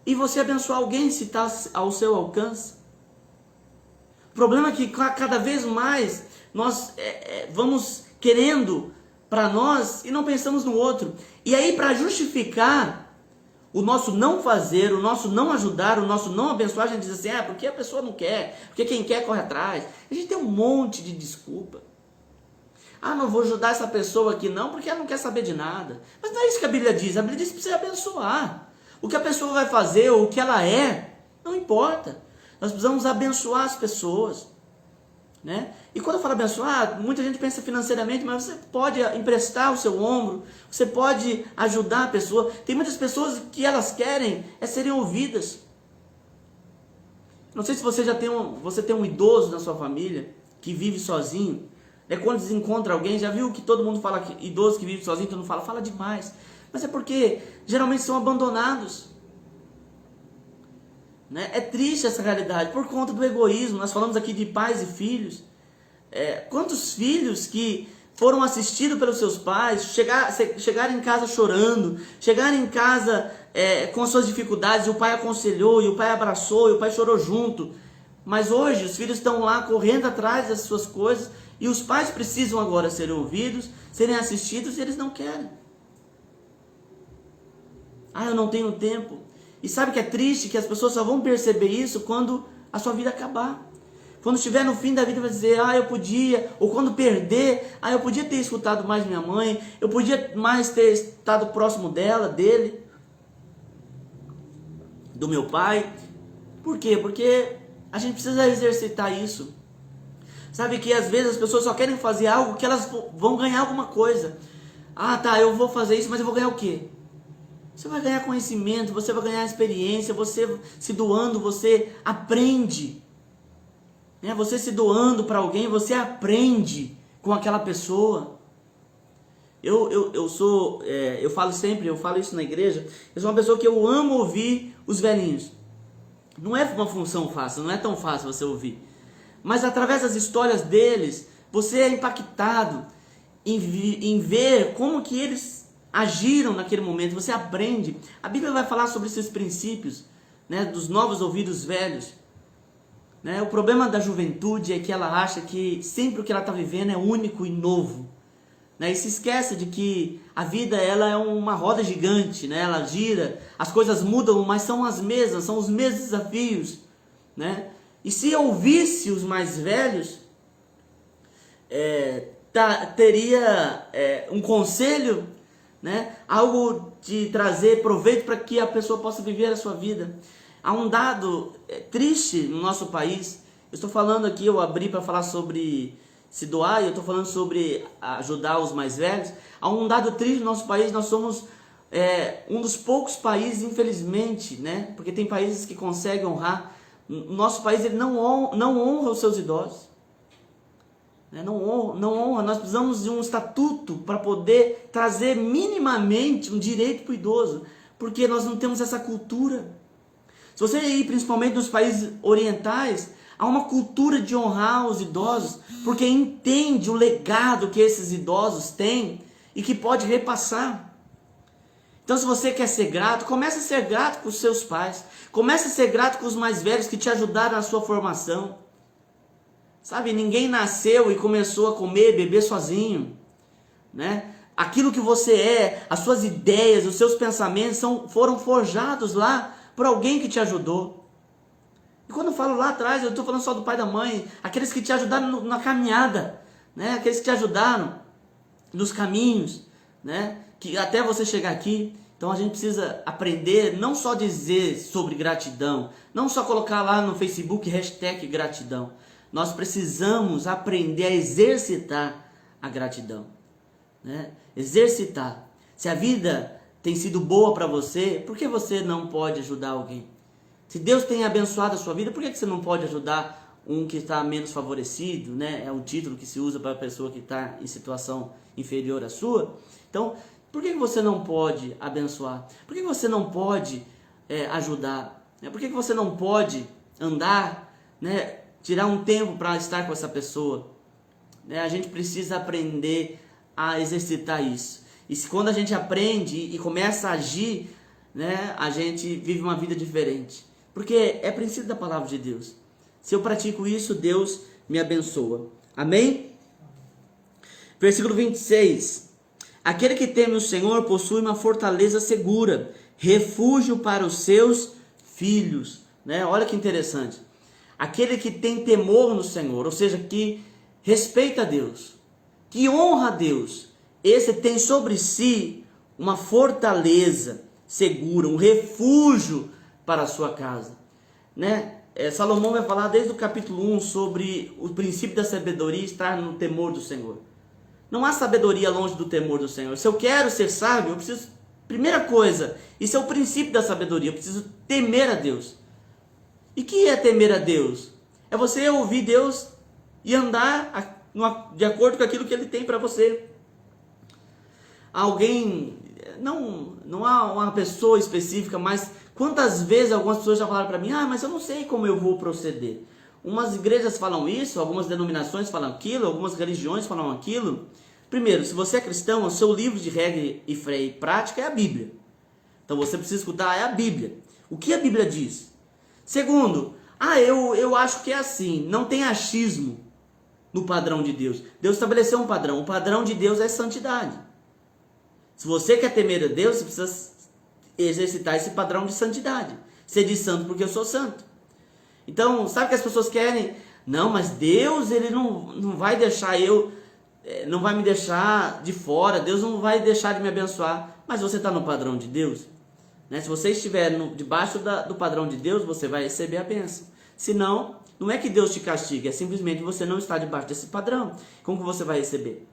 e você abençoar alguém se está ao seu alcance? O problema é que cada vez mais nós vamos querendo para nós e não pensamos no outro. E aí, para justificar o nosso não fazer, o nosso não ajudar, o nosso não abençoar, a gente diz assim, porque a pessoa não quer, porque quem quer corre atrás. A gente tem um monte de desculpa. Não vou ajudar essa pessoa aqui não, porque ela não quer saber de nada. Mas não é isso que a Bíblia diz. A Bíblia diz que precisa abençoar. O que a pessoa vai fazer, ou o que ela não importa. Nós precisamos abençoar as pessoas, né? E quando eu falo abençoar, muita gente pensa financeiramente, mas você pode emprestar o seu ombro, você pode ajudar a pessoa. Tem muitas pessoas que elas querem serem ouvidas. Não sei se você você tem um idoso na sua família que vive sozinho. Quando desencontra alguém, já viu que todo mundo fala que idoso que vive sozinho, todo mundo fala demais. Mas é porque geralmente são abandonados. Né? É triste essa realidade, por conta do egoísmo. Nós falamos aqui de pais e filhos. Quantos filhos que foram assistidos pelos seus pais, chegaram em casa chorando, chegaram em casa com suas dificuldades, e o pai aconselhou, e o pai abraçou, e o pai chorou junto. Mas hoje os filhos estão lá correndo atrás das suas coisas, e os pais precisam agora serem ouvidos, serem assistidos, e eles não querem. Eu não tenho tempo. E sabe que é triste que as pessoas só vão perceber isso quando a sua vida acabar. Quando estiver no fim da vida vai dizer, eu podia, ou quando perder, eu podia ter escutado mais minha mãe, eu podia mais ter estado próximo dela, dele, do meu pai. Por quê? Porque a gente precisa exercitar isso. Sabe que às vezes as pessoas só querem fazer algo que elas vão ganhar alguma coisa. Tá, eu vou fazer isso, mas eu vou ganhar o quê? Você vai ganhar conhecimento, você vai ganhar experiência, você se doando, você aprende. Você se doando para alguém, você aprende com aquela pessoa. Eu falo sempre, eu falo isso na igreja, eu sou uma pessoa que eu amo ouvir os velhinhos. Não é uma função fácil, não é tão fácil você ouvir. Mas através das histórias deles, você é impactado em ver como que eles agiram naquele momento. Você aprende. A Bíblia vai falar sobre esses princípios, dos novos ouvidos velhos. O problema da juventude é que ela acha que sempre o que ela está vivendo é único e novo. E se esquece de que a vida ela é uma roda gigante, ela gira, as coisas mudam, mas são as mesmas, são os mesmos desafios. E se ouvisse os mais velhos, teria um conselho, algo de trazer proveito para que a pessoa possa viver a sua vida. Há um dado triste no nosso país. Eu estou falando aqui, eu abri para falar sobre se doar, e eu estou falando sobre ajudar os mais velhos. Há um dado triste no nosso país. Nós somos um dos poucos países, infelizmente, porque tem países que conseguem honrar. Nosso país ele não honra os seus idosos. Não honra. Nós precisamos de um estatuto para poder trazer minimamente um direito para o idoso, porque nós não temos essa cultura. Se você ir principalmente nos países orientais, há uma cultura de honrar os idosos, porque entende o legado que esses idosos têm e que pode repassar. Então, se você quer ser grato, comece a ser grato com os seus pais. Comece a ser grato com os mais velhos que te ajudaram na sua formação. Sabe, ninguém nasceu e começou a comer, beber sozinho. Aquilo que você é, as suas ideias, os seus pensamentos foram forjados lá por alguém que te ajudou. E quando eu falo lá atrás, eu estou falando só do pai e da mãe, aqueles que te ajudaram na caminhada, aqueles que te ajudaram nos caminhos, que até você chegar aqui. Então a gente precisa aprender, não só dizer sobre gratidão, não só colocar lá no Facebook #gratidão. Nós precisamos aprender a exercitar a gratidão. Exercitar. Se a vida tem sido boa para você, por que você não pode ajudar alguém? Se Deus tem abençoado a sua vida, por que você não pode ajudar um que está menos favorecido? É um título que se usa para a pessoa que está em situação inferior à sua. Então, por que você não pode abençoar? Por que você não pode ajudar? Por que você não pode andar, tirar um tempo para estar com essa pessoa? A gente precisa aprender a exercitar isso. E quando a gente aprende e começa a agir, a gente vive uma vida diferente. Porque é princípio da palavra de Deus. Se eu pratico isso, Deus me abençoa. Amém? Versículo 26. Aquele que teme o Senhor possui uma fortaleza segura, refúgio para os seus filhos. Olha que interessante. Aquele que tem temor no Senhor, ou seja, que respeita a Deus, que honra a Deus, esse tem sobre si uma fortaleza segura, um refúgio para a sua casa. Salomão vai falar desde o capítulo 1 sobre o princípio da sabedoria estar no temor do Senhor. Não há sabedoria longe do temor do Senhor. Se eu quero ser sábio, eu preciso, primeira coisa, isso é o princípio da sabedoria, eu preciso temer a Deus. E o que é temer a Deus? É você ouvir Deus e andar de acordo com aquilo que Ele tem para você. Alguém, não há uma pessoa específica, mas quantas vezes algumas pessoas já falaram para mim, mas eu não sei como eu vou proceder. Umas igrejas falam isso, algumas denominações falam aquilo, algumas religiões falam aquilo. Primeiro, se você é cristão, o seu livro de regra e prática é a Bíblia. Então você precisa escutar, é a Bíblia. O que a Bíblia diz? Segundo, eu acho que é assim, não tem achismo no padrão de Deus. Deus estabeleceu um padrão, o padrão de Deus é santidade. Se você quer temer a Deus, você precisa exercitar esse padrão de santidade. Ser de santo porque eu sou santo. Então, sabe o que as pessoas querem? Não, mas Deus, ele não vai deixar não vai me deixar de fora, Deus não vai deixar de me abençoar. Mas você está no padrão de Deus? Né? Se você estiver debaixo do padrão de Deus, você vai receber a bênção. Se não, não é que Deus te castiga, é simplesmente você não está debaixo desse padrão. Como que você vai receber?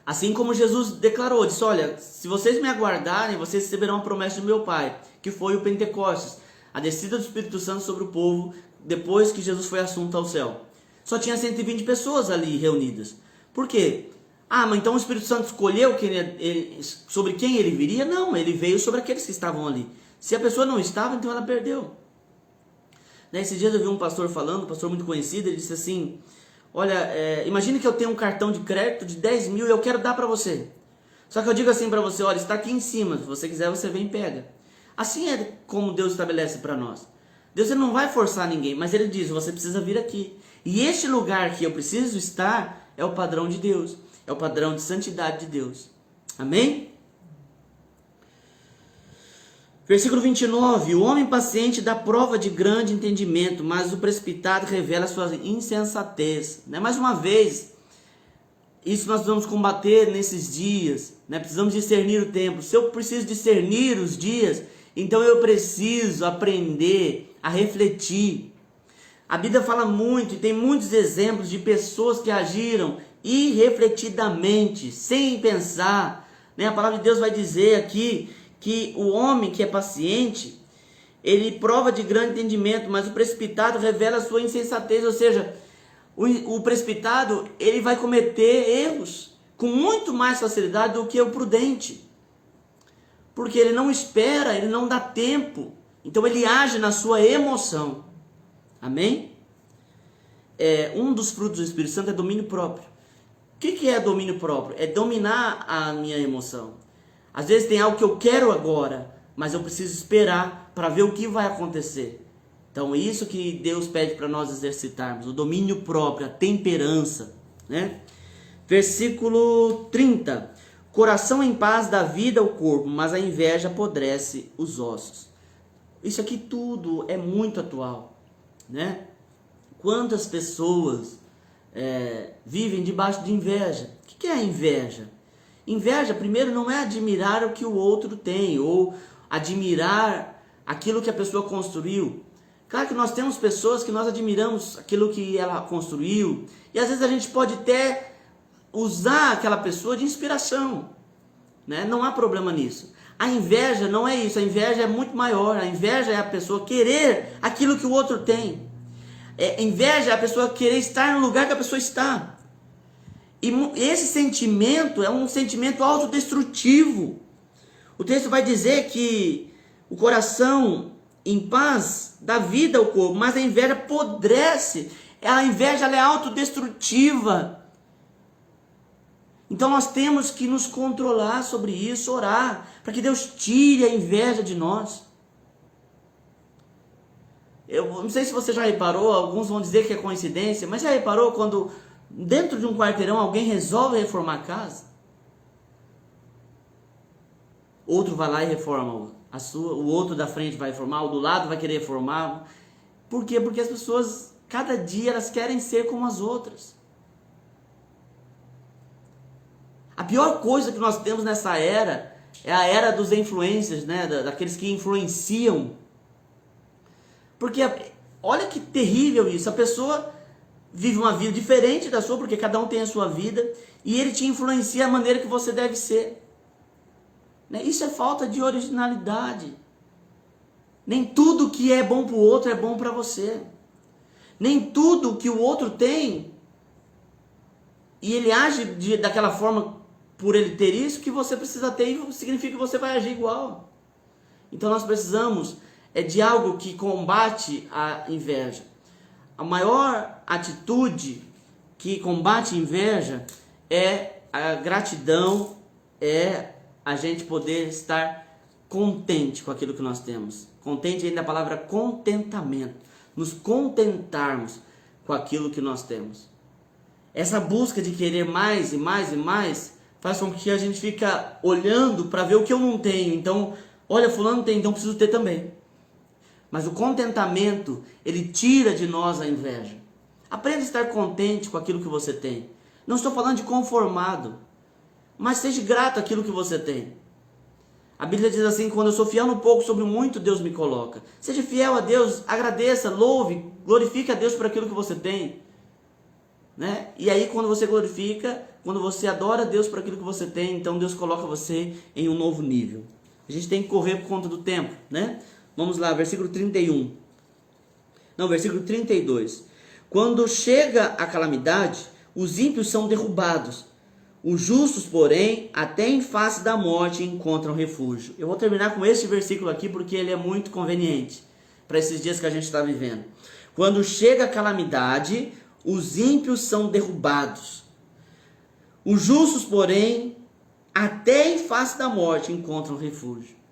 Assim como Jesus declarou, disse, olha, se vocês me aguardarem, vocês receberão a promessa do meu Pai, que foi o Pentecostes, a descida do Espírito Santo sobre o povo, depois que Jesus foi assunto ao céu. Só tinha 120 pessoas ali reunidas. Por quê? Ah, mas então o Espírito Santo escolheu sobre quem ele viria? Não, ele veio sobre aqueles que estavam ali. Se a pessoa não estava, então ela perdeu. Nesses dias eu vi um pastor falando, um pastor muito conhecido, ele disse assim, olha, imagine que eu tenho um cartão de crédito de 10 mil e eu quero dar para você. Só que eu digo assim para você, olha, está aqui em cima, se você quiser você vem e pega. Assim é como Deus estabelece para nós. Deus ele não vai forçar ninguém, mas ele diz, você precisa vir aqui. E este lugar que eu preciso estar é o padrão de Deus, é o padrão de santidade de Deus. Amém? Versículo 29, o homem paciente dá prova de grande entendimento, mas o precipitado revela sua insensatez. Mais uma vez, isso nós vamos combater nesses dias, precisamos discernir o tempo. Se eu preciso discernir os dias, então eu preciso aprender a refletir. A Bíblia fala muito e tem muitos exemplos de pessoas que agiram irrefletidamente, sem pensar. A palavra de Deus vai dizer aqui que o homem que é paciente, ele prova de grande entendimento, mas o precipitado revela a sua insensatez, ou seja, o precipitado ele vai cometer erros com muito mais facilidade do que o prudente, porque ele não espera, ele não dá tempo, então ele age na sua emoção. Amém? Um dos frutos do Espírito Santo é domínio próprio. O que é domínio próprio? É dominar a minha emoção. Às vezes tem algo que eu quero agora, mas eu preciso esperar para ver o que vai acontecer. Então é isso que Deus pede para nós exercitarmos, o domínio próprio, a temperança. Versículo 30. Coração em paz dá vida ao corpo, mas a inveja apodrece os ossos. Isso aqui tudo é muito atual. Quantas pessoas vivem debaixo de inveja? O que é a inveja? Inveja, primeiro, não é admirar o que o outro tem, ou admirar aquilo que a pessoa construiu. Claro que nós temos pessoas que nós admiramos aquilo que ela construiu, e às vezes a gente pode até usar aquela pessoa de inspiração, não há problema nisso. A inveja não é isso, a inveja é muito maior. A inveja é a pessoa querer aquilo que o outro tem. Inveja é a pessoa querer estar no lugar que a pessoa está. E esse sentimento é um sentimento autodestrutivo. O texto vai dizer que o coração em paz dá vida ao corpo, mas a inveja apodrece. A inveja ela é autodestrutiva. Então nós temos que nos controlar sobre isso, orar, para que Deus tire a inveja de nós. Eu não sei se você já reparou, alguns vão dizer que é coincidência, mas já reparou quando dentro de um quarteirão alguém resolve reformar a casa? Outro vai lá e reforma a sua, o outro da frente vai reformar, o do lado vai querer reformar. Por quê? Porque as pessoas, cada dia, elas querem ser como as outras. A pior coisa que nós temos nessa era é a era dos influencers, daqueles que influenciam. Porque olha que terrível isso, a pessoa vive uma vida diferente da sua, porque cada um tem a sua vida, e ele te influencia a maneira que você deve ser. Isso é falta de originalidade. Nem tudo que é bom para o outro é bom para você. Nem tudo que o outro tem, e ele age daquela forma por ele ter isso, que você precisa ter, e significa que você vai agir igual. Então nós precisamos de algo que combate a inveja. A maior atitude que combate a inveja é a gratidão, é a gente poder estar contente com aquilo que nós temos. Contente ainda a palavra contentamento. Nos contentarmos com aquilo que nós temos. Essa busca de querer mais e mais e mais faz com que a gente fica olhando para ver o que eu não tenho. Então, olha, fulano tem, então preciso ter também. Mas o contentamento, ele tira de nós a inveja. Aprenda a estar contente com aquilo que você tem. Não estou falando de conformado, mas seja grato àquilo que você tem. A Bíblia diz assim: quando eu sou fiel no pouco, sobre o muito Deus me coloca. Seja fiel a Deus, agradeça, louve, glorifique a Deus por aquilo que você tem. Né? E aí quando você glorifica, quando você adora a Deus por aquilo que você tem, então Deus coloca você em um novo nível. A gente tem que correr por conta do tempo, né? Vamos lá, versículo 31. Não, versículo 32. Quando chega a calamidade, os ímpios são derrubados. Os justos, porém, até em face da morte encontram refúgio. Eu vou terminar com este versículo aqui porque ele é muito conveniente para esses dias que a gente está vivendo. Quando chega a calamidade, os ímpios são derrubados. Os justos, porém, até em face da morte encontram refúgio.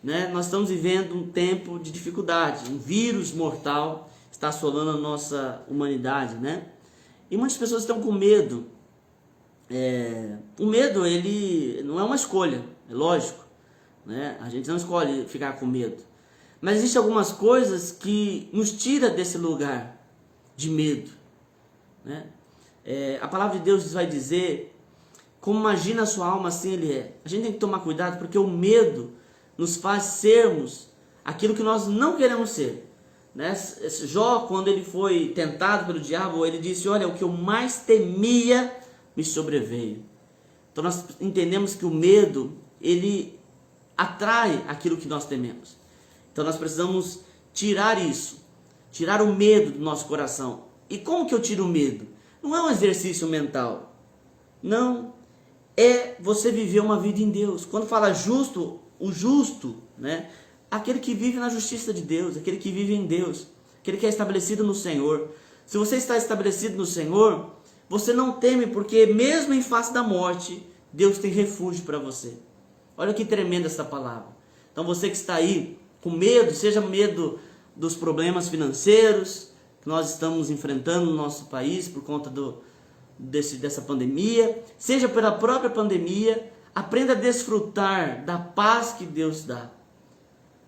Né? Nós estamos vivendo um tempo de dificuldade. Um vírus mortal está assolando a nossa humanidade. Né? E muitas pessoas estão com medo. O medo, ele não é uma escolha, é lógico. Né? A gente não escolhe ficar com medo. Mas existem algumas coisas que nos tiram desse lugar de medo. Né? A palavra de Deus vai dizer: como imagina a sua alma, assim ele é. A gente tem que tomar cuidado, porque o medo nos faz sermos aquilo que nós não queremos ser. Né? Jó, quando ele foi tentado pelo diabo, ele disse: olha, o que eu mais temia me sobreveio. Então nós entendemos que o medo, ele atrai aquilo que nós tememos. Então nós precisamos tirar isso, tirar o medo do nosso coração. E como que eu tiro o medo? Não é um exercício mental. Não. É você viver uma vida em Deus. Quando fala justo, o justo, né? Aquele que vive na justiça de Deus, aquele que vive em Deus, aquele que é estabelecido no Senhor. Se você está estabelecido no Senhor, você não teme, porque mesmo em face da morte, Deus tem refúgio para você. Olha que tremenda essa palavra. Então você que está aí com medo, seja medo dos problemas financeiros que nós estamos enfrentando no nosso país por conta dessa pandemia, seja pela própria pandemia, aprenda a desfrutar da paz que Deus dá.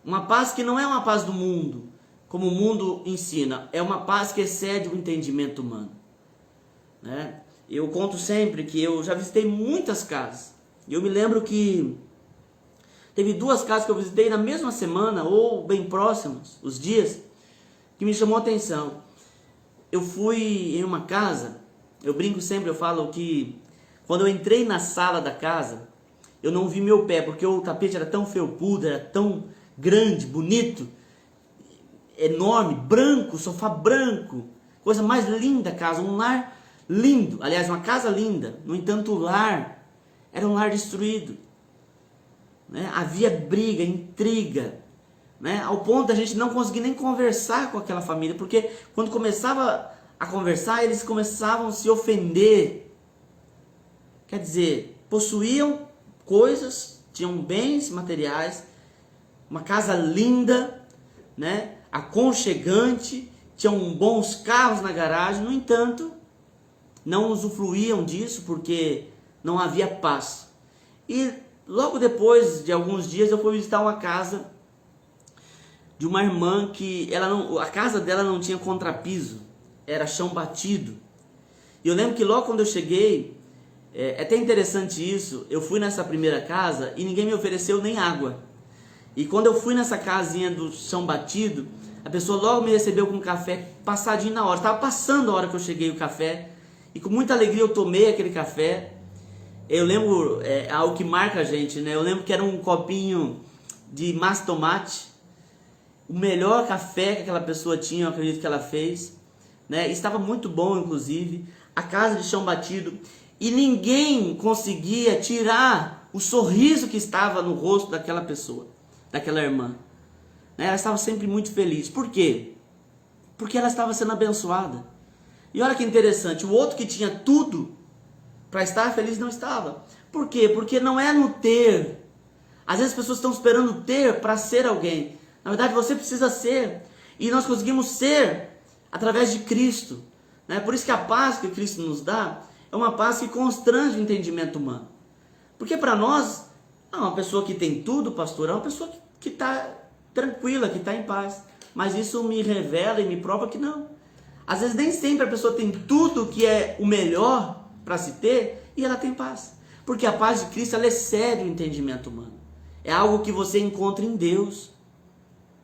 Uma paz que não é uma paz do mundo, como o mundo ensina, é uma paz que excede o entendimento humano. Né? Eu conto sempre que eu já visitei muitas casas. E eu me lembro que teve 2 casas que eu visitei na mesma semana, ou bem próximos, os dias, que me chamou a atenção. Eu fui em uma casa, eu brinco sempre, eu falo que quando eu entrei na sala da casa, eu não vi meu pé, porque o tapete era tão felpudo, era tão grande, bonito, enorme, branco, sofá branco, coisa mais linda a casa, um lar lindo, aliás, uma casa linda. No entanto, o lar era um lar destruído. Né? Havia briga, intriga, né? Ao ponto da gente não conseguir nem conversar com aquela família, porque quando começava a conversar, eles começavam a se ofender. Quer dizer, possuíam coisas, tinham bens materiais, uma casa linda, né? Aconchegante, tinham bons carros na garagem, no entanto, não usufruíam disso porque não havia paz. E logo depois de alguns dias eu fui visitar uma casa de uma irmã que a casa dela não tinha contrapiso, era chão batido. E eu lembro que logo quando eu cheguei, é até interessante isso, eu fui nessa primeira casa e ninguém me ofereceu nem água. E quando eu fui nessa casinha do chão batido, a pessoa logo me recebeu com café passadinho na hora. Estava passando a hora que eu cheguei o café. E com muita alegria eu tomei aquele café. Eu lembro, algo que marca a gente, né? Eu lembro que era um copinho de massa tomate. O melhor café que aquela pessoa tinha, eu acredito que ela fez. Né? Estava muito bom, inclusive. A casa de chão batido. E ninguém conseguia tirar o sorriso que estava no rosto daquela pessoa, daquela irmã. Né? Ela estava sempre muito feliz. Por quê? Porque ela estava sendo abençoada. E olha que interessante, o outro que tinha tudo para estar feliz não estava. Por quê? Porque não é no ter. Às vezes as pessoas estão esperando ter para ser alguém. Na verdade você precisa ser. E nós conseguimos ser através de Cristo. Né? Por isso que a paz que Cristo nos dá é uma paz que constrange o entendimento humano. Porque para nós, uma pessoa que tem tudo, pastor, é uma pessoa que está tranquila, que está em paz. mas isso me revela e me prova que não. Às vezes nem sempre a pessoa tem tudo que é o melhor para se ter e ela tem paz. Porque a paz de Cristo, ela excede o entendimento humano. É algo que você encontra em Deus,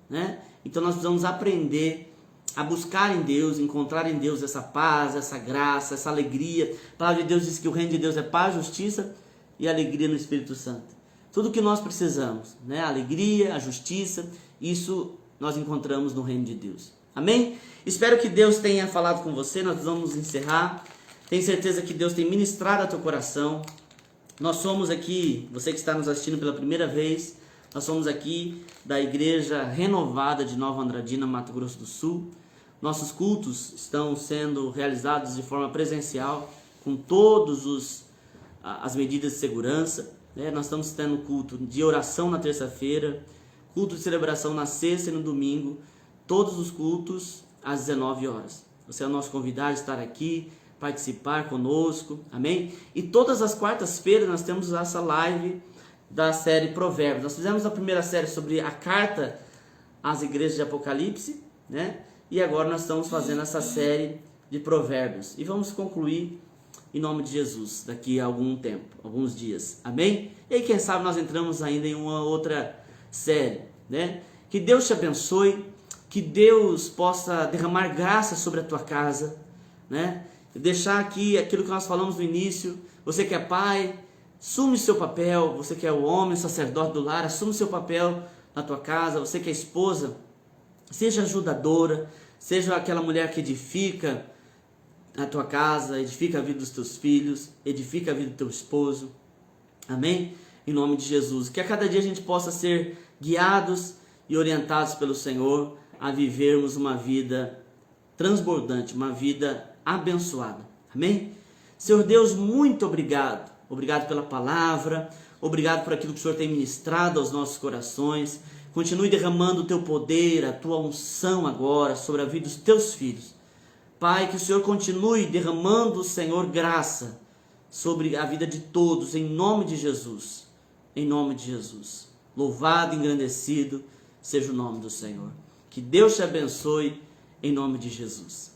né? Então nós precisamos aprender a buscar em Deus, encontrar em Deus essa paz, essa graça, essa alegria. A palavra de Deus diz que o reino de Deus é paz, justiça e alegria no Espírito Santo. Tudo que nós precisamos, né? A alegria, a justiça, isso nós encontramos no reino de Deus. Amém? Espero que Deus tenha falado com você. Nós vamos encerrar. Tenho certeza que Deus tem ministrado a teu coração. Nós somos aqui, você que está nos assistindo pela primeira vez, nós somos aqui da Igreja Renovada de Nova Andradina, Mato Grosso do Sul. Nossos cultos estão sendo realizados de forma presencial, com todas as medidas de segurança, né? Nós estamos tendo culto de oração na terça-feira, culto de celebração na sexta e no domingo, todos os cultos às 19 horas. Você é o nosso convidado a estar aqui, participar conosco, amém? E todas as quartas-feiras nós temos essa live da série Provérbios. Nós fizemos a primeira série sobre a carta às igrejas de Apocalipse, né? E agora nós estamos fazendo essa série de Provérbios. E vamos concluir em nome de Jesus daqui a algum tempo, alguns dias, amém? E aí quem sabe nós entramos ainda em uma outra série, né? Que Deus te abençoe, que Deus possa derramar graça sobre a tua casa, né? Deixar aqui aquilo que nós falamos no início. Você que é pai, assume seu papel. Você que é o homem, o sacerdote do lar, assume seu papel na tua casa. Você que é esposa, seja ajudadora, seja aquela mulher que edifica a tua casa, edifica a vida dos teus filhos, edifica a vida do teu esposo, amém? Em nome de Jesus, que a cada dia a gente possa ser guiados e orientados pelo Senhor a vivermos uma vida transbordante, uma vida abençoada, amém? Senhor Deus, muito obrigado, obrigado pela palavra, obrigado por aquilo que o Senhor tem ministrado aos nossos corações. Continue derramando o teu poder, a tua unção agora sobre a vida dos teus filhos. Pai, que o Senhor continue derramando, Senhor, graça sobre a vida de todos, em nome de Jesus, em nome de Jesus. Louvado e engrandecido seja o nome do Senhor. Que Deus te abençoe, em nome de Jesus.